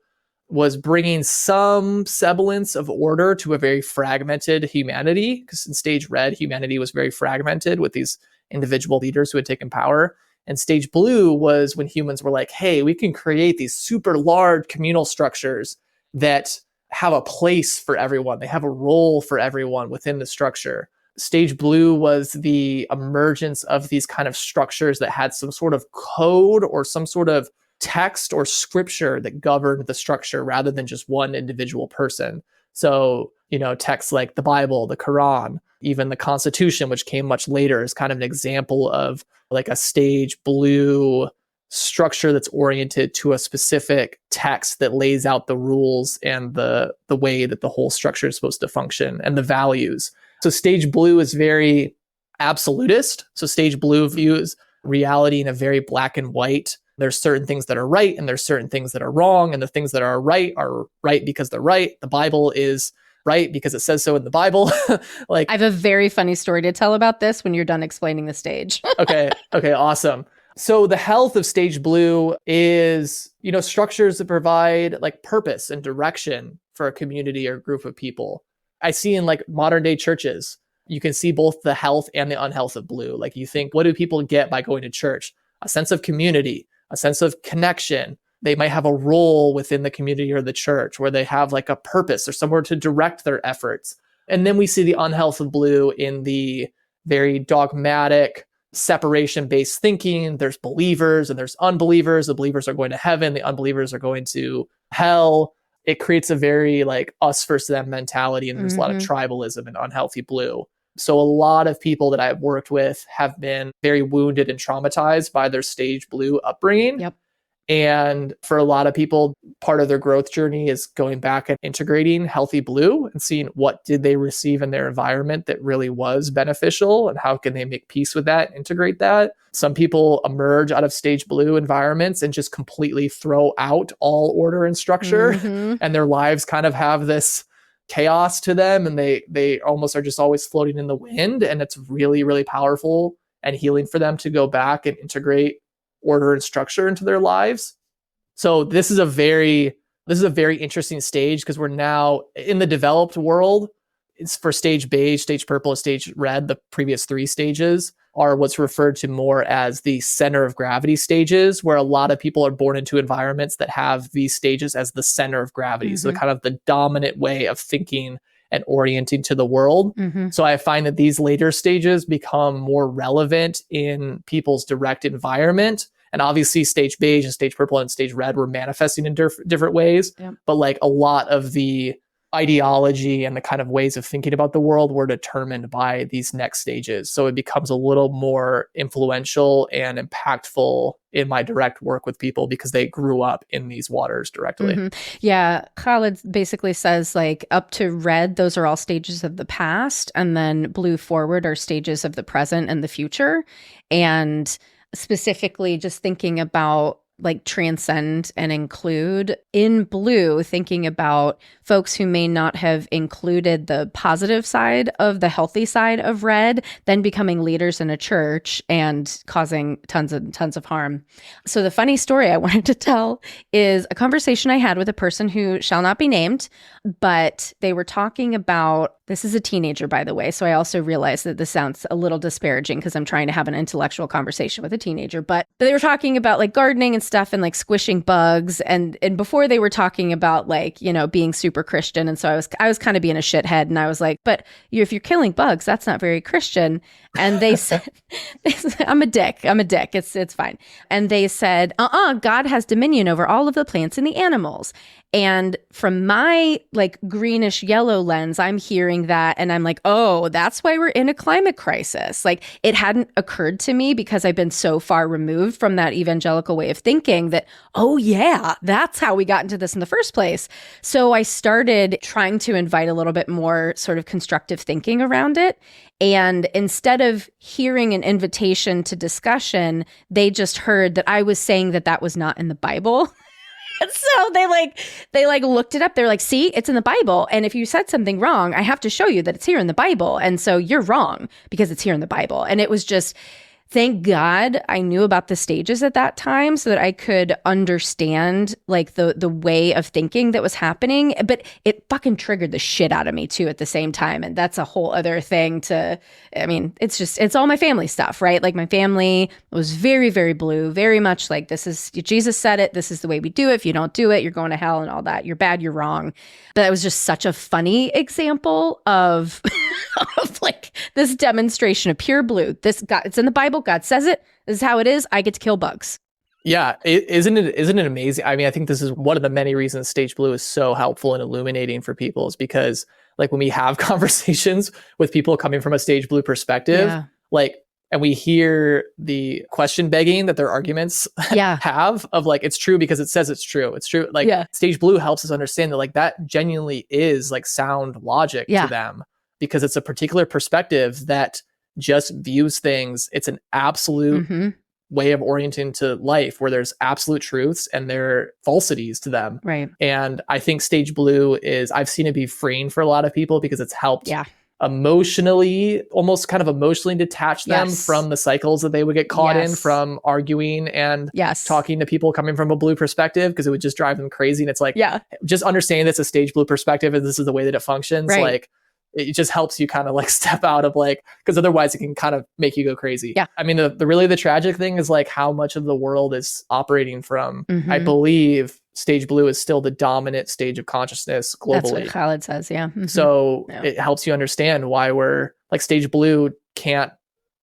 was bringing some semblance of order to a very fragmented humanity. Because in stage red, humanity was very fragmented with these individual leaders who had taken power. And stage blue was when humans were like, hey, we can create these super large communal structures that have a place for everyone. They have a role for everyone within the structure. Stage blue was the emergence of these kind of structures that had some sort of code or some sort of text or scripture that governed the structure rather than just one individual person. So, texts like the Bible, the Quran, even the Constitution, which came much later, is kind of an example of like a stage blue structure that's oriented to a specific text that lays out the rules and the way that the whole structure is supposed to function and the values. So stage blue is very absolutist. So stage blue views reality in a very black and white. There's certain things that are right and there's certain things that are wrong. And the things that are right because they're right. The Bible is right because it says so in the Bible. I have a very funny story to tell about this when you're done explaining the stage. Okay, awesome. So the health of stage blue is, structures that provide like purpose and direction for a community or group of people. I see in like modern day churches, you can see both the health and the unhealth of blue. Like you think, what do people get by going to church? A sense of community, a sense of connection. They might have a role within the community or the church where they have like a purpose or somewhere to direct their efforts. And then we see the unhealth of blue in the very dogmatic, separation-based thinking. There's believers and there's unbelievers. The believers are going to heaven. The unbelievers are going to hell. It creates a very like us versus them mentality. And there's a lot of tribalism in unhealthy blue. So a lot of people that I've worked with have been very wounded and traumatized by their stage blue upbringing. Yep. And for a lot of people, part of their growth journey is going back and integrating healthy blue and seeing what did they receive in their environment that really was beneficial and how can they make peace with that, integrate that. Some people emerge out of stage blue environments and just completely throw out all order and structure and their lives kind of have this chaos to them and they almost are just always floating in the wind. And it's really, really powerful and healing for them to go back and integrate order and structure into their lives. So this is a very interesting stage because we're now in the developed world. It's for stage beige, stage purple, and stage red. The previous three stages are what's referred to more as the center of gravity stages, where a lot of people are born into environments that have these stages as the center of gravity. So kind of the dominant way of thinking and orienting to the world. So I find that these later stages become more relevant in people's direct environment. And obviously stage beige and stage purple and stage red were manifesting in different ways. Yep. But like a lot of the ideology and the kind of ways of thinking about the world were determined by these next stages. So it becomes a little more influential and impactful in my direct work with people because they grew up in these waters directly. Yeah. Khaled basically says like up to red, those are all stages of the past. And then blue forward are stages of the present and the future. And specifically just thinking about like transcend and include in blue, thinking about folks who may not have included the positive side of the healthy side of red, then becoming leaders in a church and causing tons of harm. So the funny story I wanted to tell is a conversation I had with a person who shall not be named, but they were talking about, this is a teenager, by the way. So I also realized that this sounds a little disparaging because I'm trying to have an intellectual conversation with a teenager, but they were talking about like gardening and stuff and like squishing bugs. And before they were talking about like, being super Christian. And so I was kind of being a shithead and I was like, but if you're killing bugs, that's not very Christian. And they said, I'm a dick. It's fine. And they said, God has dominion over all of the plants and the animals. And from my like greenish yellow lens, I'm hearing that and I'm like, oh, that's why we're in a climate crisis. Like it hadn't occurred to me because I've been so far removed from that evangelical way of thinking. thinking that, oh yeah, that's how we got into this in the first place. So I started trying to invite a little bit more sort of constructive thinking around it. And instead of hearing an invitation to discussion, they just heard that I was saying that that was not in the Bible. So they looked it up. They're like, see, it's in the Bible. And if you said something wrong, I have to show you that it's here in the Bible. And so you're wrong because it's here in the Bible. And it was just, thank God I knew about the stages at that time so that I could understand like the way of thinking that was happening. But it fucking triggered the shit out of me too at the same time. And that's a whole other thing it's all my family stuff, right? Like my family was very, very blue, very much like this is, Jesus said it, this is the way we do it. If you don't do it, you're going to hell and all that. You're bad, you're wrong. But it was just such a funny example of, of like this demonstration of pure blue. It's in the Bible. God says it. This is how it is. I get to kill bugs. Yeah, isn't it amazing? I mean, I think this is one of the many reasons Stage Blue is so helpful and illuminating for people is because like when we have conversations with people coming from a Stage Blue perspective, and we hear the question begging that their arguments have of like, it's true because it says it's true. It's true. Like Stage Blue helps us understand that like that genuinely is like sound logic to them because it's a particular perspective that just views things. It's an absolute way of orienting to life where there's absolute truths and there are falsities to them. Right. And I think Stage Blue I've seen it be freeing for a lot of people because it's helped emotionally, almost kind of emotionally detach them from the cycles that they would get caught in from arguing and talking to people coming from a blue perspective because it would just drive them crazy. And it's like, just understanding that's a Stage Blue perspective and this is the way that it functions. Right. Like, it just helps you kind of like step out of like, because otherwise it can kind of make you go crazy. Yeah. I mean, the tragic thing is like how much of the world is operating from, I believe Stage Blue is still the dominant stage of consciousness globally. That's what Khaled says. Yeah. So it helps you understand why we're like Stage Blue can't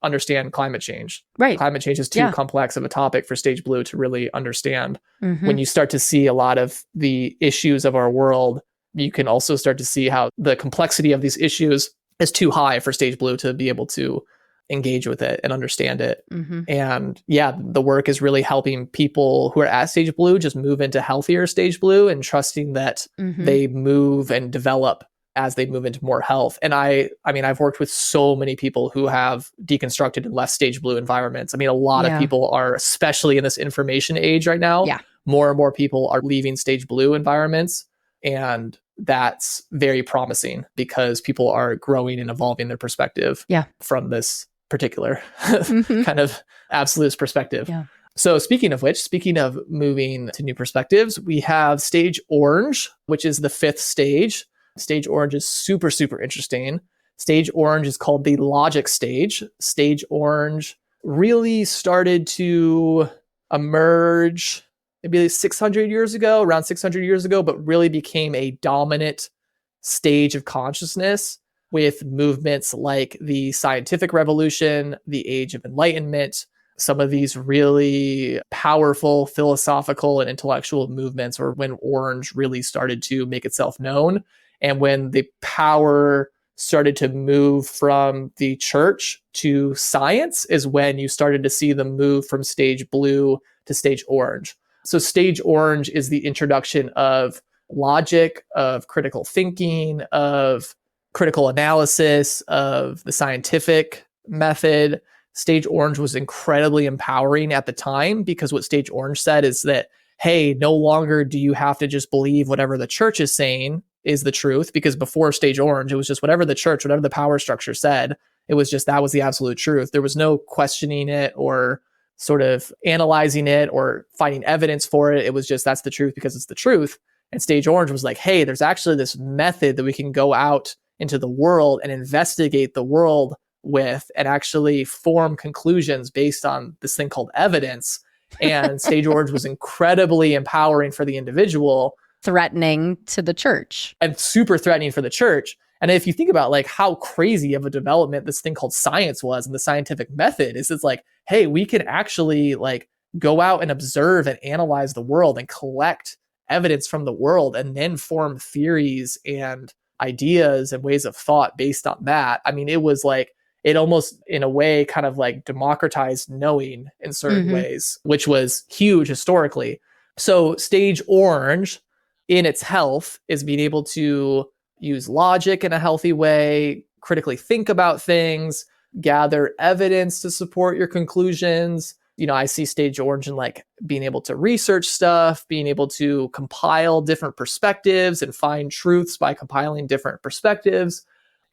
understand climate change. Right. Climate change is too complex of a topic for Stage Blue to really understand. When you start to see a lot of the issues of our world, you can also start to see how the complexity of these issues is too high for Stage Blue to be able to engage with it and understand it. And the work is really helping people who are at Stage Blue just move into healthier Stage Blue and trusting that they move and develop as they move into more health. And I mean, I've worked with so many people who have deconstructed and left Stage Blue environments. I mean, a lot of people are, especially in this information age right now, more and more people are leaving Stage Blue environments. And that's very promising because people are growing and evolving their perspective from this particular kind of absolute perspective. Yeah. So speaking of moving to new perspectives, we have Stage Orange, which is the 5th stage. Stage Orange is super, super interesting. Stage Orange is called the logic stage. Stage Orange really started to emerge maybe around 600 years ago, but really became a dominant stage of consciousness with movements like the scientific revolution, the Age of Enlightenment, some of these really powerful philosophical and intellectual movements, or when Orange really started to make itself known. And when the power started to move from the church to science is when you started to see them move from Stage Blue to Stage Orange. So Stage Orange is the introduction of logic, of critical thinking, of critical analysis, of the scientific method. Stage Orange was incredibly empowering at the time because what Stage Orange said is that, hey, no longer do you have to just believe whatever the church is saying is the truth, because before Stage Orange, it was just whatever the church, whatever the power structure said, it was just that was the absolute truth. There was no questioning it or sort of analyzing it or finding evidence for it. It was just that's the truth because it's the truth. And Stage Orange was like, hey, there's actually this method that we can go out into the world and investigate the world with and actually form conclusions based on this thing called evidence. And Stage Orange was incredibly empowering for the individual. Threatening to the church. And super threatening for the church. And if you think about like how crazy of a development this thing called science was and the scientific method is, it's like, hey, we can actually like go out and observe and analyze the world and collect evidence from the world and then form theories and ideas and ways of thought based on that. I mean, it was like it almost, in a way, kind of like democratized knowing in certain ways, which was huge historically. So stage orange in its health is being able to use logic in a healthy way, critically think about things, gather evidence to support your conclusions. I see stage orange in like being able to research stuff, being able to compile different perspectives and find truths by compiling different perspectives.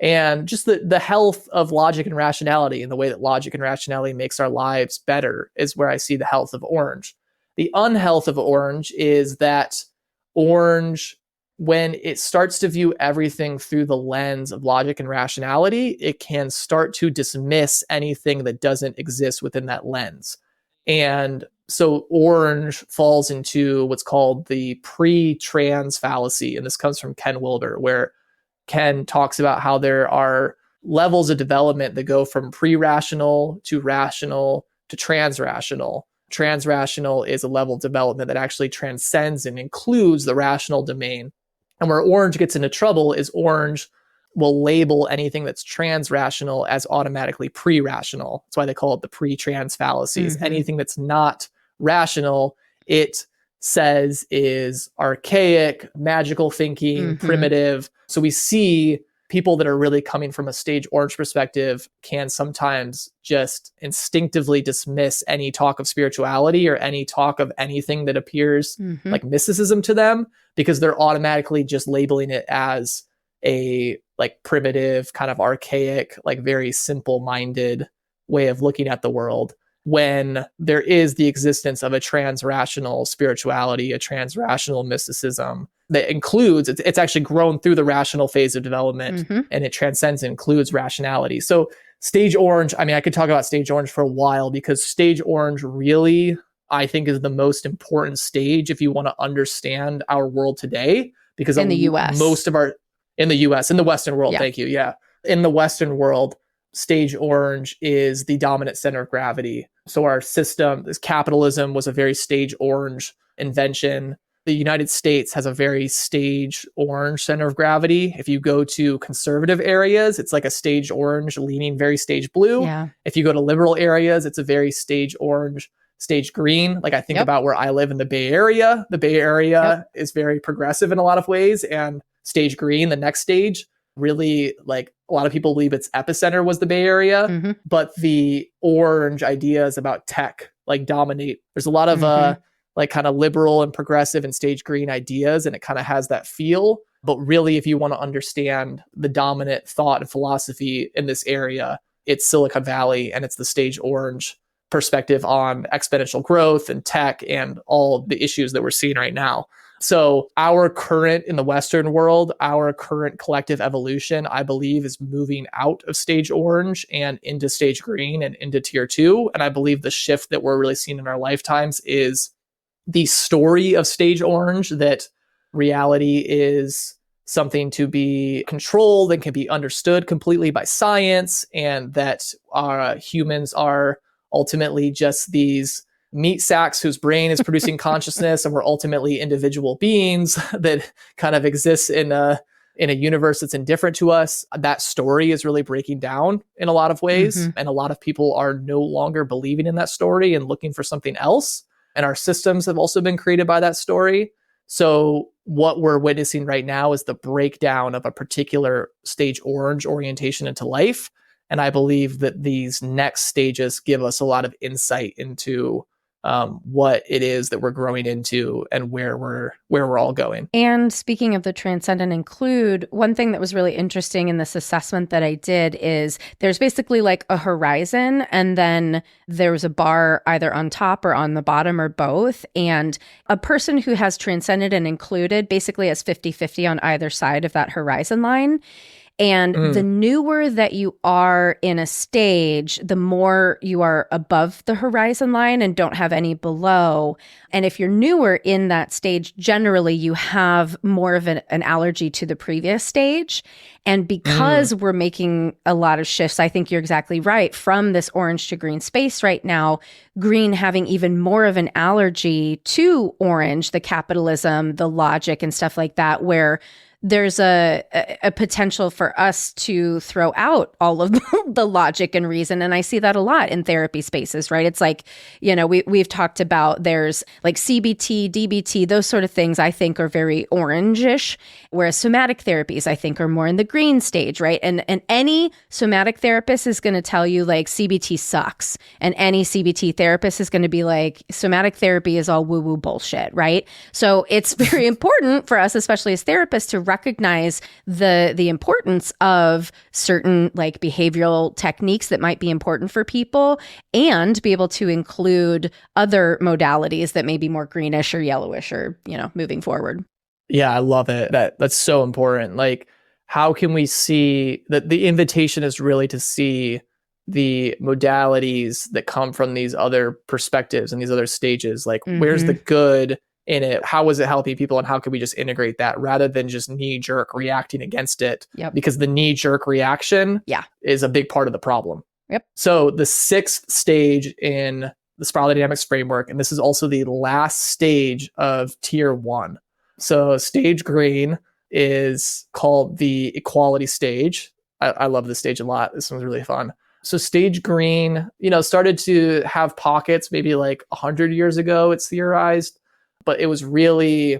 And just the health of logic and rationality, and the way that logic and rationality makes our lives better, is where I see the health of orange. The unhealth of orange is that orange, when it starts to view everything through the lens of logic and rationality, it can start to dismiss anything that doesn't exist within that lens. And so orange falls into what's called the pre-trans fallacy. And this comes from Ken Wilber, where Ken talks about how there are levels of development that go from pre-rational to rational to trans-rational. Trans-rational is a level of development that actually transcends and includes the rational domain. And where orange gets into trouble is orange will label anything that's trans-rational as automatically pre-rational. That's why they call it the pre-trans fallacies. Anything that's not rational, it says is archaic, magical thinking, primitive. So we see people that are really coming from a stage orange perspective can sometimes just instinctively dismiss any talk of spirituality or any talk of anything that appears like mysticism to them, because they're automatically just labeling it as a like primitive, kind of archaic, like very simple-minded way of looking at the world, when there is the existence of a trans-rational spirituality, a trans-rational mysticism that includes, it's actually grown through the rational phase of development, and it transcends and includes rationality. So stage orange, I mean, I could talk about stage orange for a while, because stage orange really, I think, is the most important stage if you want to understand our world today, because in the US, most of our, in the US, in the Western world, thank you, in the Western world, stage orange is the dominant center of gravity. So our system, this capitalism, was a very stage orange invention. The United States has a very stage orange center of gravity. If you go to conservative areas, it's like a stage orange leaning very stage blue. Yeah. If you go to liberal areas, it's a very stage orange, stage green. Like I think about where I live in the Bay Area. The Bay Area is very progressive in a lot of ways, and stage green, the next stage, really, like, a lot of people believe its epicenter was the Bay Area, but the orange ideas about tech like dominate. There's a lot of like kind of liberal and progressive and stage green ideas, and it kind of has that feel. But really, if you want to understand the dominant thought and philosophy in this area, it's Silicon Valley, and it's the stage orange perspective on exponential growth and tech and all the issues that we're seeing right now. So our current, in the Western world, our current collective evolution, I believe, is moving out of stage orange and into stage green and into tier 2. And I believe the shift that we're really seeing in our lifetimes is the story of stage orange, that reality is something to be controlled and can be understood completely by science, and that our humans are ultimately just these meat sacks whose brain is producing consciousness, and we're ultimately individual beings that kind of exist in a universe that's indifferent to us. That story is really breaking down in a lot of ways, and a lot of people are no longer believing in that story and looking for something else. And our systems have also been created by that story. So what we're witnessing right now is the breakdown of a particular stage orange orientation into life. And I believe that these next stages give us a lot of insight into what it is that we're growing into and where we're all going. And speaking of the transcend and include, one thing that was really interesting in this assessment that I did is there's basically like a horizon, and then there's a bar either on top or on the bottom or both. And a person who has transcended and included basically has 50-50 on either side of that horizon line. And the newer that you are in a stage, the more you are above the horizon line and don't have any below. And if you're newer in that stage, generally you have more of an allergy to the previous stage. And because we're making a lot of shifts, I think you're exactly right, from this orange to green space right now, green having even more of an allergy to orange, the capitalism, the logic and stuff like that, where there's a potential for us to throw out all of the logic and reason. And I see that a lot in therapy spaces, right? It's like, we've talked about there's like CBT, DBT, those sort of things I think are very orangish, whereas somatic therapies I think are more in the green stage, right? And any somatic therapist is going to tell you like CBT sucks. And any CBT therapist is going to be like, somatic therapy is all woo-woo bullshit, right? So it's very important for us, especially as therapists, to recognize the importance of certain like behavioral techniques that might be important for people, and be able to include other modalities that may be more greenish or yellowish or, moving forward. Yeah, I love it. That's so important. Like, how can we see that the invitation is really to see the modalities that come from these other perspectives and these other stages? Like, where's the good in it? How is it helping people? And how can we just integrate that rather than just knee jerk reacting against it? Yep. Because the knee jerk reaction is a big part of the problem. Yep. So the 6th stage in the spiral dynamics framework, and this is also the last stage of tier 1. So stage green is called the equality stage. I love this stage a lot. This one's really fun. So stage green, started to have pockets maybe like 100 years ago, it's theorized, but it was really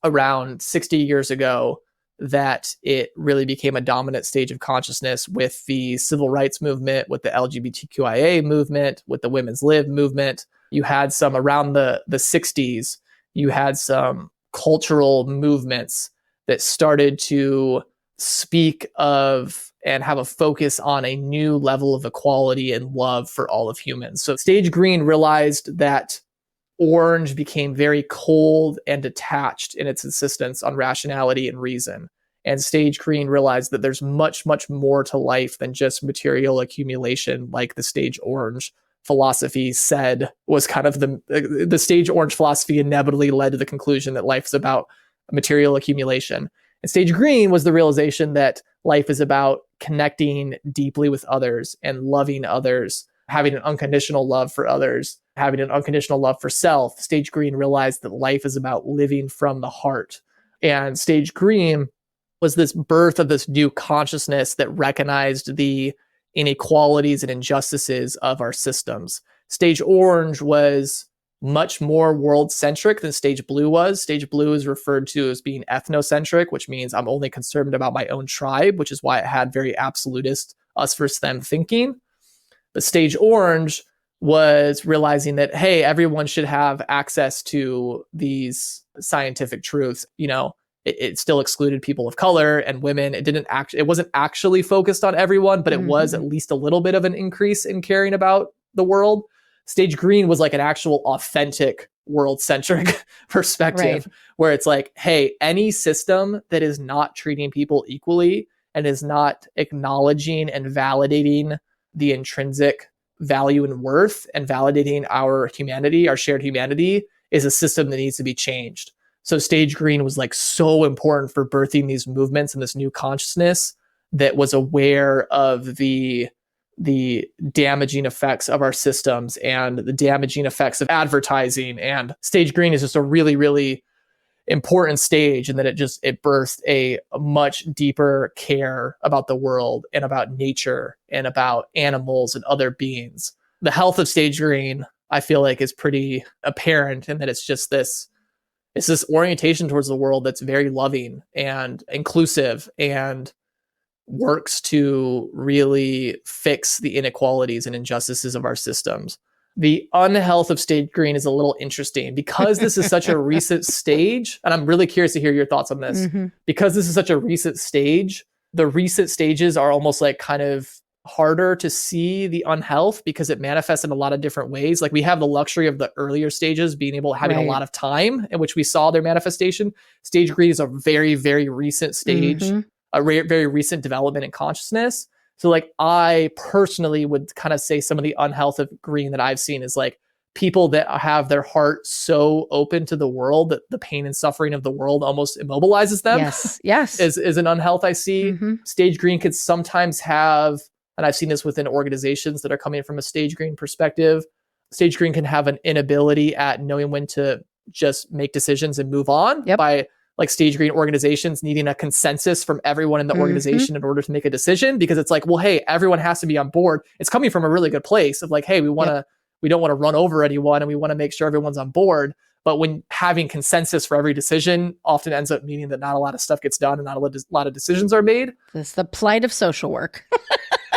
around 60 years ago that it really became a dominant stage of consciousness with the civil rights movement, with the LGBTQIA movement, with the women's lib movement. You had some around the 60s, you had some cultural movements that started to speak of and have a focus on a new level of equality and love for all of humans. So stage green realized that orange became very cold and detached in its insistence on rationality and reason. And stage green realized that there's much, much more to life than just material accumulation, like the stage orange philosophy said was kind of the stage orange philosophy inevitably led to the conclusion that life is about material accumulation. And stage green was the realization that life is about connecting deeply with others and loving others, having an unconditional love for others, having an unconditional love for self. Stage green realized that life is about living from the heart. And stage green was this birth of this new consciousness that recognized the inequalities and injustices of our systems. Stage orange was much more world-centric than stage blue was. Stage blue is referred to as being ethnocentric, which means I'm only concerned about my own tribe, which is why it had very absolutist us versus them thinking. But stage orange was realizing that, hey, everyone should have access to these scientific truths. It still excluded people of color and women. It wasn't actually focused on everyone, but it was at least a little bit of an increase in caring about the world. Stage green was like an actual authentic world-centric perspective, right, where it's like, hey, any system that is not treating people equally and is not acknowledging and validating the intrinsic value and worth and validating our humanity, our shared humanity, is a system that needs to be changed. So stage green was like so important for birthing these movements and this new consciousness that was aware of the damaging effects of our systems and the damaging effects of advertising. And stage green is just a really, really important stage, and that it birthed a much deeper care about the world and about nature and about animals and other beings. The health of stage green, I feel like, is pretty apparent in that it's this orientation towards the world that's very loving and inclusive and works to really fix the inequalities and injustices of our systems. The unhealth of stage green is a little interesting because this is such a recent stage, and I'm really curious to hear your thoughts on this. Because this is such a recent stage, the recent stages are almost like kind of harder to see the unhealth because it manifests in a lot of different ways. Like we have the luxury of the earlier stages being able having a lot of time in which we saw their manifestation. Stage green is a very, very recent stage, a very recent development in consciousness. So like I personally would kind of say some of the unhealth of green that I've seen is like people that have their heart so open to the world that the pain and suffering of the world almost immobilizes them. Yes. is an unhealth I see. Stage green could sometimes have, and I've seen this within organizations that are coming from a stage green perspective, stage green can have an inability at knowing when to just make decisions and move on by like stage green organizations needing a consensus from everyone in the organization in order to make a decision, because it's like, well, hey, everyone has to be on board. It's coming from a really good place of like, hey, we don't want to run over anyone and we want to make sure everyone's on board. But when having consensus for every decision often ends up meaning that not a lot of stuff gets done and not a lot of decisions are made. That's the plight of social work.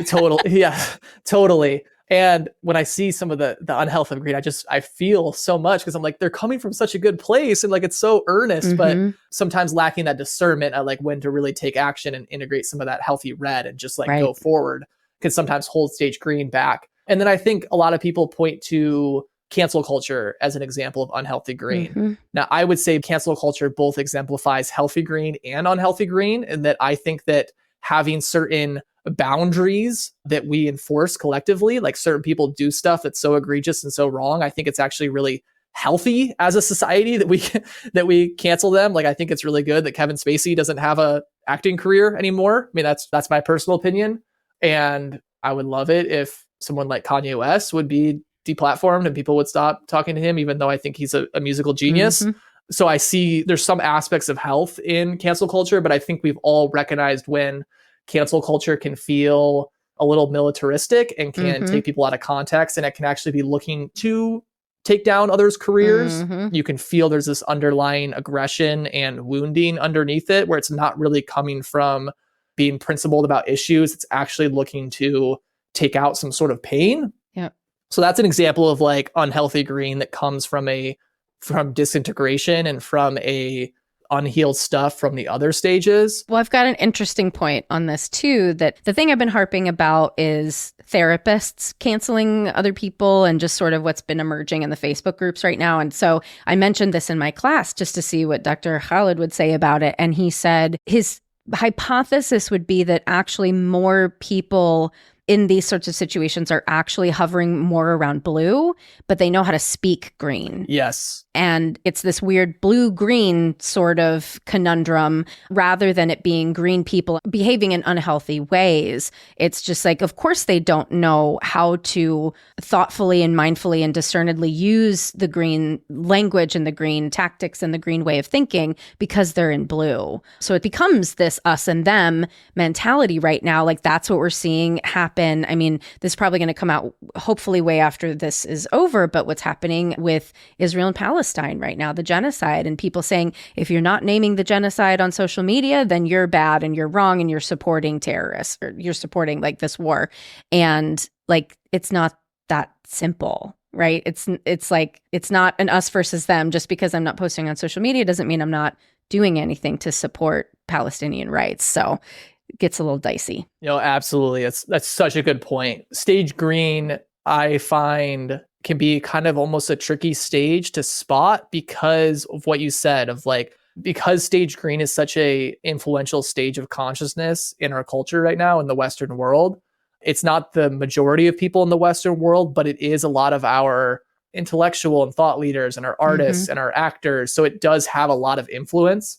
Totally. And when I see some of the unhealth of green, I feel so much, because I'm like, they're coming from such a good place and like it's so earnest, but sometimes lacking that discernment at like when to really take action and integrate some of that healthy red and just like go forward can sometimes hold stage green back. And then I think a lot of people point to cancel culture as an example of unhealthy green. Now, I would say cancel culture both exemplifies healthy green and unhealthy green, and that I think that having certain boundaries that we enforce collectively, like certain people do stuff that's so egregious and so wrong, I think it's actually really healthy as a society that we cancel them. Like, I think it's really good that Kevin Spacey doesn't have a acting career anymore. I mean, that's my personal opinion. And I would love it if someone like Kanye West would be deplatformed and people would stop talking to him, even though I think he's a musical genius. So I see there's some aspects of health in cancel culture, but I think we've all recognized when cancel culture can feel a little militaristic and can take people out of context, and it can actually be looking to take down others' careers. You can feel there's this underlying aggression and wounding underneath it, where it's not really coming from being principled about issues. It's actually looking to take out some sort of pain. So that's an example of like unhealthy green that comes from disintegration and from a unhealed stuff from the other stages. Well, I've got an interesting point on this too, that the thing I've been harping about is therapists canceling other people and just sort of what's been emerging in the Facebook groups right now. And so I mentioned this in my class just to see what Dr. Khalid would say about it. And he said his hypothesis would be that actually more people in these sorts of situations are actually hovering more around blue, but they know how to speak green. Yes. And it's this weird blue-green sort of conundrum rather than it being green people behaving in unhealthy ways. It's just like, of course, they don't know how to thoughtfully and mindfully and discernedly use the green language and the green tactics and the green way of thinking because they're in blue. So it becomes this us and them mentality right now. Like, that's what we're seeing happen. I mean, this is probably going to come out hopefully way after this is over, but what's happening with Israel and Palestine right now, the genocide, and people saying, if you're not naming the genocide on social media, then you're bad and you're wrong and you're supporting terrorists or you're supporting like this war. And like, it's not that simple, right? It's like, it's not an us versus them. Just because I'm not posting on social media doesn't mean I'm not doing anything to support Palestinian rights. So it gets a little dicey. Absolutely. That's such a good point. Stage green, I find, can be kind of almost a tricky stage to spot because of what you said of like, because stage green is such a influential stage of consciousness in our culture right now in the Western world. It's not the majority of people in the Western world, but it is a lot of our intellectual and thought leaders and our artists and our actors. So it does have a lot of influence.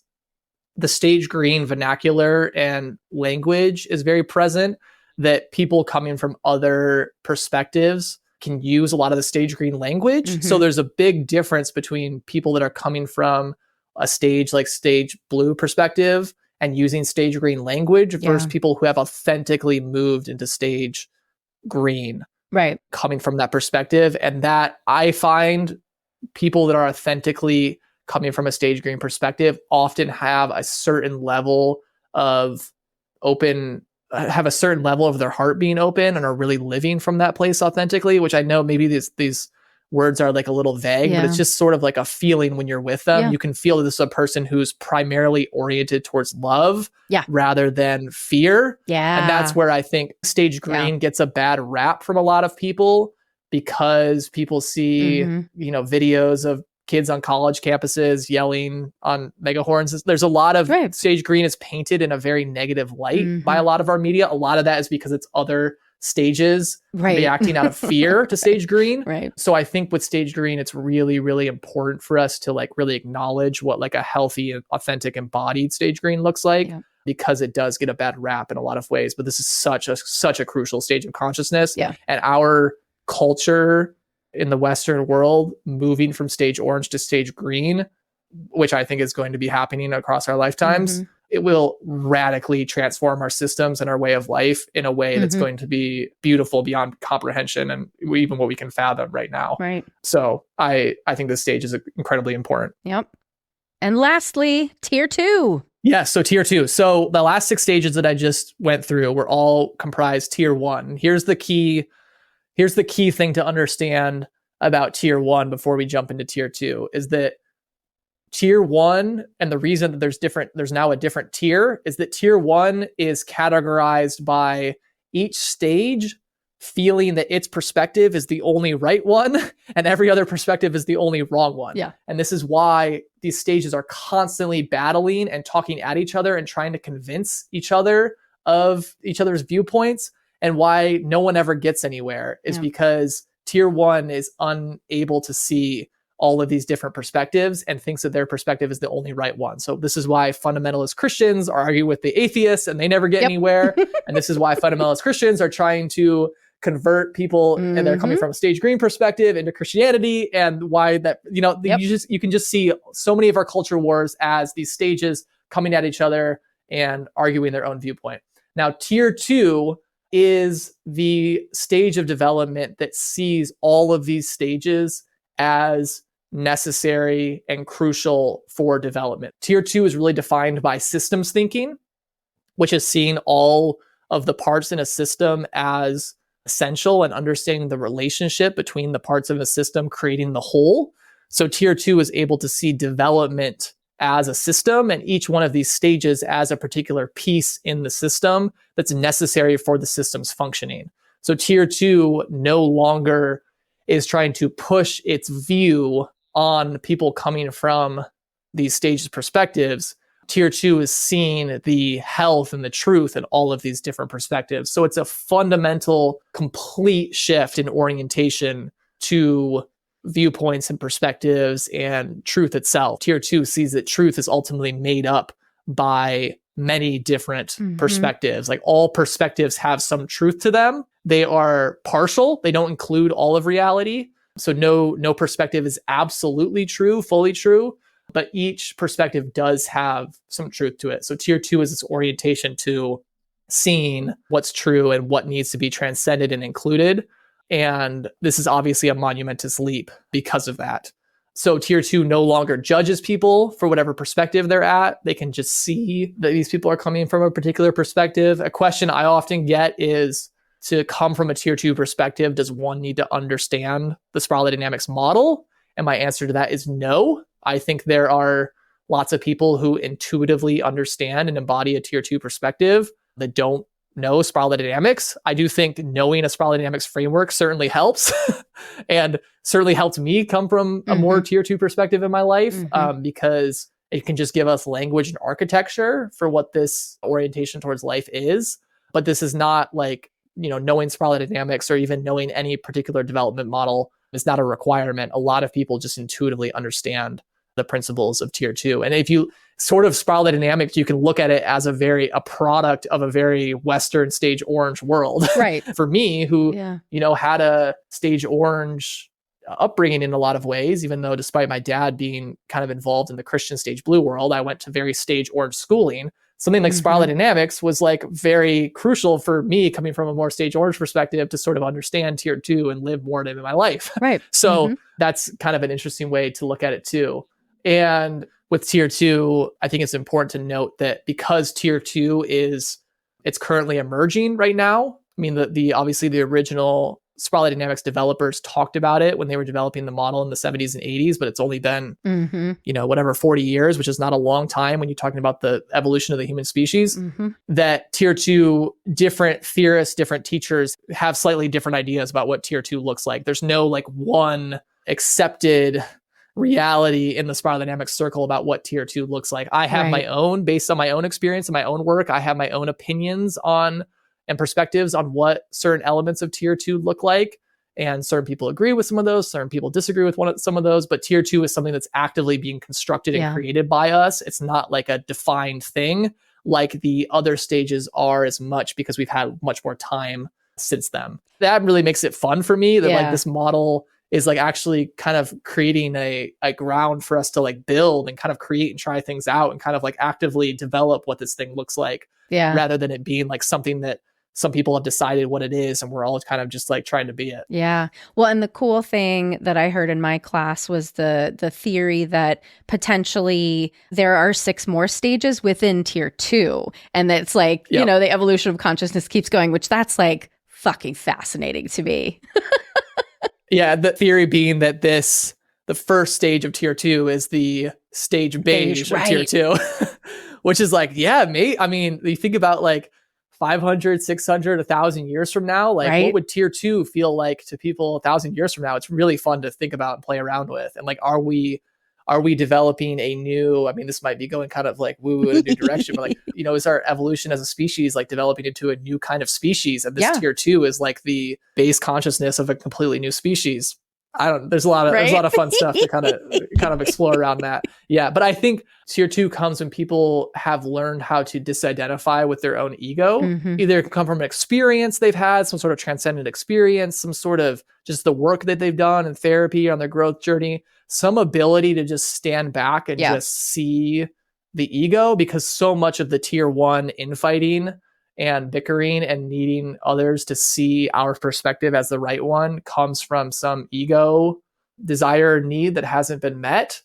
The stage green vernacular and language is very present, that people coming from other perspectives can use a lot of the stage green language. So there's a big difference between people that are coming from a stage like stage blue perspective and using stage green language versus people who have authentically moved into stage green, right? Coming from that perspective. And that I find people that are authentically coming from a stage green perspective often have a certain level of have a certain level of their heart being open and are really living from that place authentically, which I know maybe these words are like a little vague, but it's just sort of like a feeling when you're with them. You can feel that this is a person who's primarily oriented towards love rather than fear. And that's where I think stage green gets a bad rap from a lot of people, because people see, videos of kids on college campuses yelling on megahorns. There's a lot of stage green is painted in a very negative light by a lot of our media. A lot of that is because it's other stages reacting out of fear to stage green. So I think with stage green, it's really, really important for us to like really acknowledge what like a healthy, authentic, embodied stage green looks like, because it does get a bad rap in a lot of ways. But this is such a crucial stage of consciousness. And our culture in the Western world moving from stage orange to stage green, which I think is going to be happening across our lifetimes. It will radically transform our systems and our way of life in a way that's going to be beautiful beyond comprehension and even what we can fathom right now. Right. So I think this stage is incredibly important. Yep. And lastly, tier 2. Yeah, so tier 2. So the last 6 stages that I just went through were all comprised tier 1. Here's the key thing to understand about tier 1 before we jump into tier 2 is that tier 1, and the reason that there's now a different tier, is that tier 1 is categorized by each stage feeling that its perspective is the only right one and every other perspective is the only wrong one. Yeah. And this is why these stages are constantly battling and talking at each other and trying to convince each other of each other's viewpoints, and why no one ever gets anywhere is because tier 1 is unable to see all of these different perspectives and thinks that their perspective is the only right one. So this is why fundamentalist Christians argue with the atheists and they never get anywhere. And this is why fundamentalist Christians are trying to convert people and they're coming from a stage green perspective into Christianity, and why that, you can just see so many of our culture wars as these stages coming at each other and arguing their own viewpoint. Now, tier 2 is the stage of development that sees all of these stages as necessary and crucial for development. Tier 2 is really defined by systems thinking, which is seeing all of the parts in a system as essential and understanding the relationship between the parts of a system creating the whole. So tier 2 is able to see development as a system and each one of these stages as a particular piece in the system that's necessary for the system's functioning. So tier 2 no longer is trying to push its view on people coming from these stages perspectives. Tier 2 is seeing the health and the truth in all of these different perspectives. So it's a fundamental, complete shift in orientation to viewpoints and perspectives and truth itself. Tier 2 sees that truth is ultimately made up by many different perspectives. Like all perspectives have some truth to them. They are partial. They don't include all of reality. So no perspective is absolutely true, fully true, but each perspective does have some truth to it. So tier 2 is this orientation to seeing what's true and what needs to be transcended and included. And this is obviously a monumentous leap because of that. So tier 2 no longer judges people for whatever perspective they're at. They can just see that these people are coming from a particular perspective. A question I often get is, to come from a tier 2 perspective, does one need to understand the spiral dynamics model? And my answer to that is no. I think there are lots of people who intuitively understand and embody a tier 2 perspective that don't know spiral dynamics. I do think knowing a spiral dynamics framework certainly helps and certainly helped me come from a more tier 2 perspective in my life, because it can just give us language and architecture for what this orientation towards life is. But this is not like, knowing spiral dynamics or even knowing any particular development model is not a requirement. A lot of people just intuitively understand the principles of tier 2. And if you sort of spiral dynamics, you can look at it as a product of a very Western stage orange world. Right. For me, who, had a stage orange upbringing in a lot of ways, even though despite my dad being kind of involved in the Christian stage blue world, I went to very stage orange schooling. Something like spiral dynamics was like very crucial for me coming from a more stage orange perspective to sort of understand tier 2 and live more of it in my life. Right. So that's kind of an interesting way to look at it too. And with tier 2, I think it's important to note that because tier 2 it's currently emerging right now. I mean, obviously the original spiral dynamics developers talked about it when they were developing the model in the 70s and 80s, but it's only been, 40 years, which is not a long time when you're talking about the evolution of the human species, that tier 2, different theorists, different teachers have slightly different ideas about what tier 2 looks like. There's no like one accepted reality in the spiral dynamics circle about what tier 2 looks like. I have my own, based on my own experience and my own work, I have my own opinions on and perspectives on what certain elements of tier 2 look like. And certain people agree with some of those, certain people disagree with some of those, but tier 2 is something that's actively being constructed and created by us. It's not like a defined thing like the other stages are as much, because we've had much more time since then. That really makes it fun for me that like this model is like actually kind of creating a ground for us to like build and kind of create and try things out and kind of like actively develop what this thing looks like, rather than it being like something that some people have decided what it is and we're all kind of just like trying to be it. Yeah. Well, and the cool thing that I heard in my class was the theory that potentially there are 6 more stages within tier 2. And that's like, you know, the evolution of consciousness keeps going, which that's like fucking fascinating to me. Yeah. The theory being that the first stage of tier 2 is the stage beige of tier 2, which is like, I mean, you think about like 500, 600, 1,000 years from now, like what would tier 2 feel like to people 1,000 years from now? It's really fun to think about and play around with. And like, are we developing a new, I mean, this might be going kind of like woo-woo in a new direction, but like, you know, is our evolution as a species like developing into a new kind of species? And this tier 2 is like the base consciousness of a completely new species. There's a lot of fun stuff to kind of explore around that. Yeah. But I think tier 2 comes when people have learned how to disidentify with their own ego. Either it can come from an experience they've had, some sort of transcendent experience, some sort of just the work that they've done in therapy on their growth journey, some ability to just stand back and just see the ego, because so much of the tier 1 infighting and bickering and needing others to see our perspective as the right one comes from some ego desire or need that hasn't been met.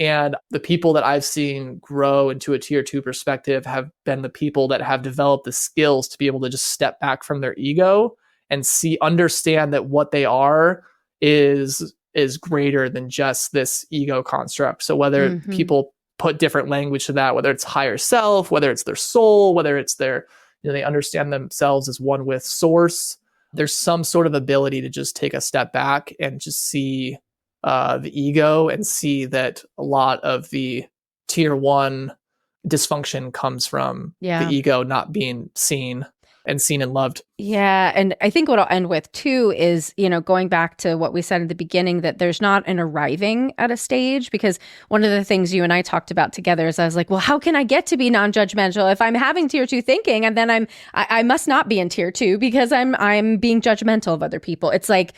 And the people that I've seen grow into a tier 2 perspective have been the people that have developed the skills to be able to just step back from their ego and understand that what they are is greater than just this ego construct. So whether people put different language to that, whether it's higher self, whether it's their soul, whether it's their, you know, they understand themselves as one with source. There's some sort of ability to just take a step back and just see the ego and see that a lot of the tier 1 dysfunction comes from the ego not being seen and loved. Yeah. And I think what I'll end with too is, you know, going back to what we said at the beginning, that there's not an arriving at a stage, because one of the things you and I talked about together is I was like, well, how can I get to be non-judgmental if I'm having tier 2 thinking and then I must not be in tier 2 because I'm being judgmental of other people. It's like,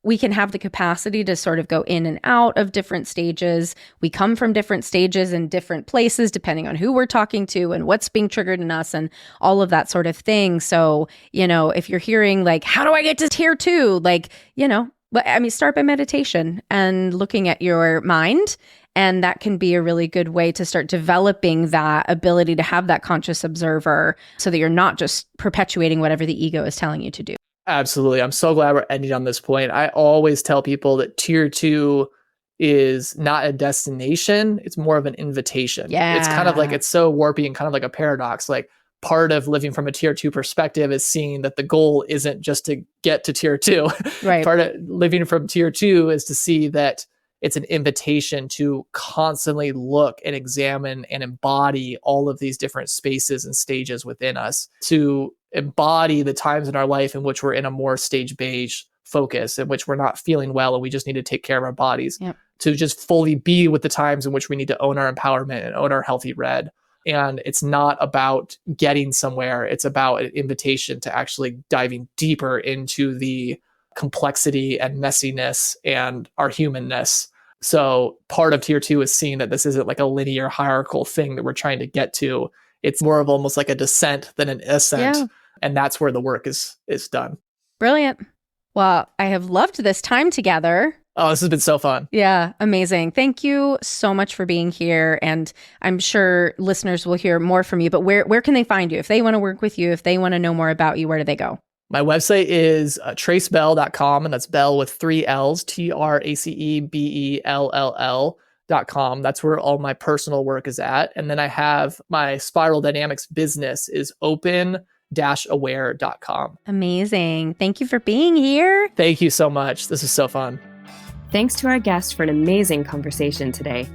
we can have the capacity to sort of go in and out of different stages. We come from different stages and different places, depending on who we're talking to and what's being triggered in us and all of that sort of thing. So, you know, if you're hearing like, how do I get to tier 2? Like, you know, I mean, start by meditation and looking at your mind. And that can be a really good way to start developing that ability to have that conscious observer so that you're not just perpetuating whatever the ego is telling you to do. Absolutely. I'm so glad we're ending on this point. I always tell people that tier 2 is not a destination. It's more of an invitation. Yeah. It's kind of like, it's so warpy and kind of like a paradox. Like part of living from a tier 2 perspective is seeing that the goal isn't just to get to tier 2. Right. Part of living from tier 2 is to see that it's an invitation to constantly look and examine and embody all of these different spaces and stages within us, to embody the times in our life in which we're in a more stage beige focus, in which we're not feeling well and we just need to take care of our bodies, to just fully be with the times in which we need to own our empowerment and own our healthy red. And it's not about getting somewhere. It's about an invitation to actually diving deeper into the complexity and messiness and our humanness. So part of tier 2 is seeing that this isn't like a linear hierarchical thing that we're trying to get to. It's more of almost like a descent than an ascent. Yeah. And that's where the work is done. Brilliant. Well, I have loved this time together. Oh, this has been so fun. Yeah, amazing. Thank you so much for being here. And I'm sure listeners will hear more from you, but where can they find you? If they want to work with you, if they want to know more about you, where do they go? My website is tracebell.com, and that's Bell with 3 L's, TRACEBELLL.com. That's where all my personal work is at. And then I have my Spiral Dynamics business is open-aware.com. Amazing. Thank you for being here. Thank you so much. This is so fun. Thanks to our guest for an amazing conversation today.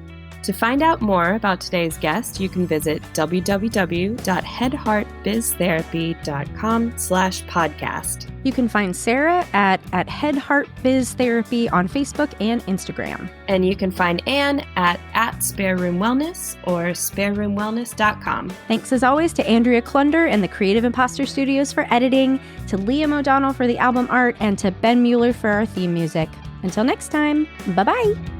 To find out more about today's guest, you can visit www.headheartbiztherapy.com/podcast. You can find Sarah at Head Heart Biz Therapy on Facebook and Instagram. And you can find Anne at Spare Room Wellness or spareroomwellness.com. Thanks as always to Andrea Klunder and the Creative Imposter Studios for editing, to Liam O'Donnell for the album art, and to Ben Mueller for our theme music. Until next time, bye-bye.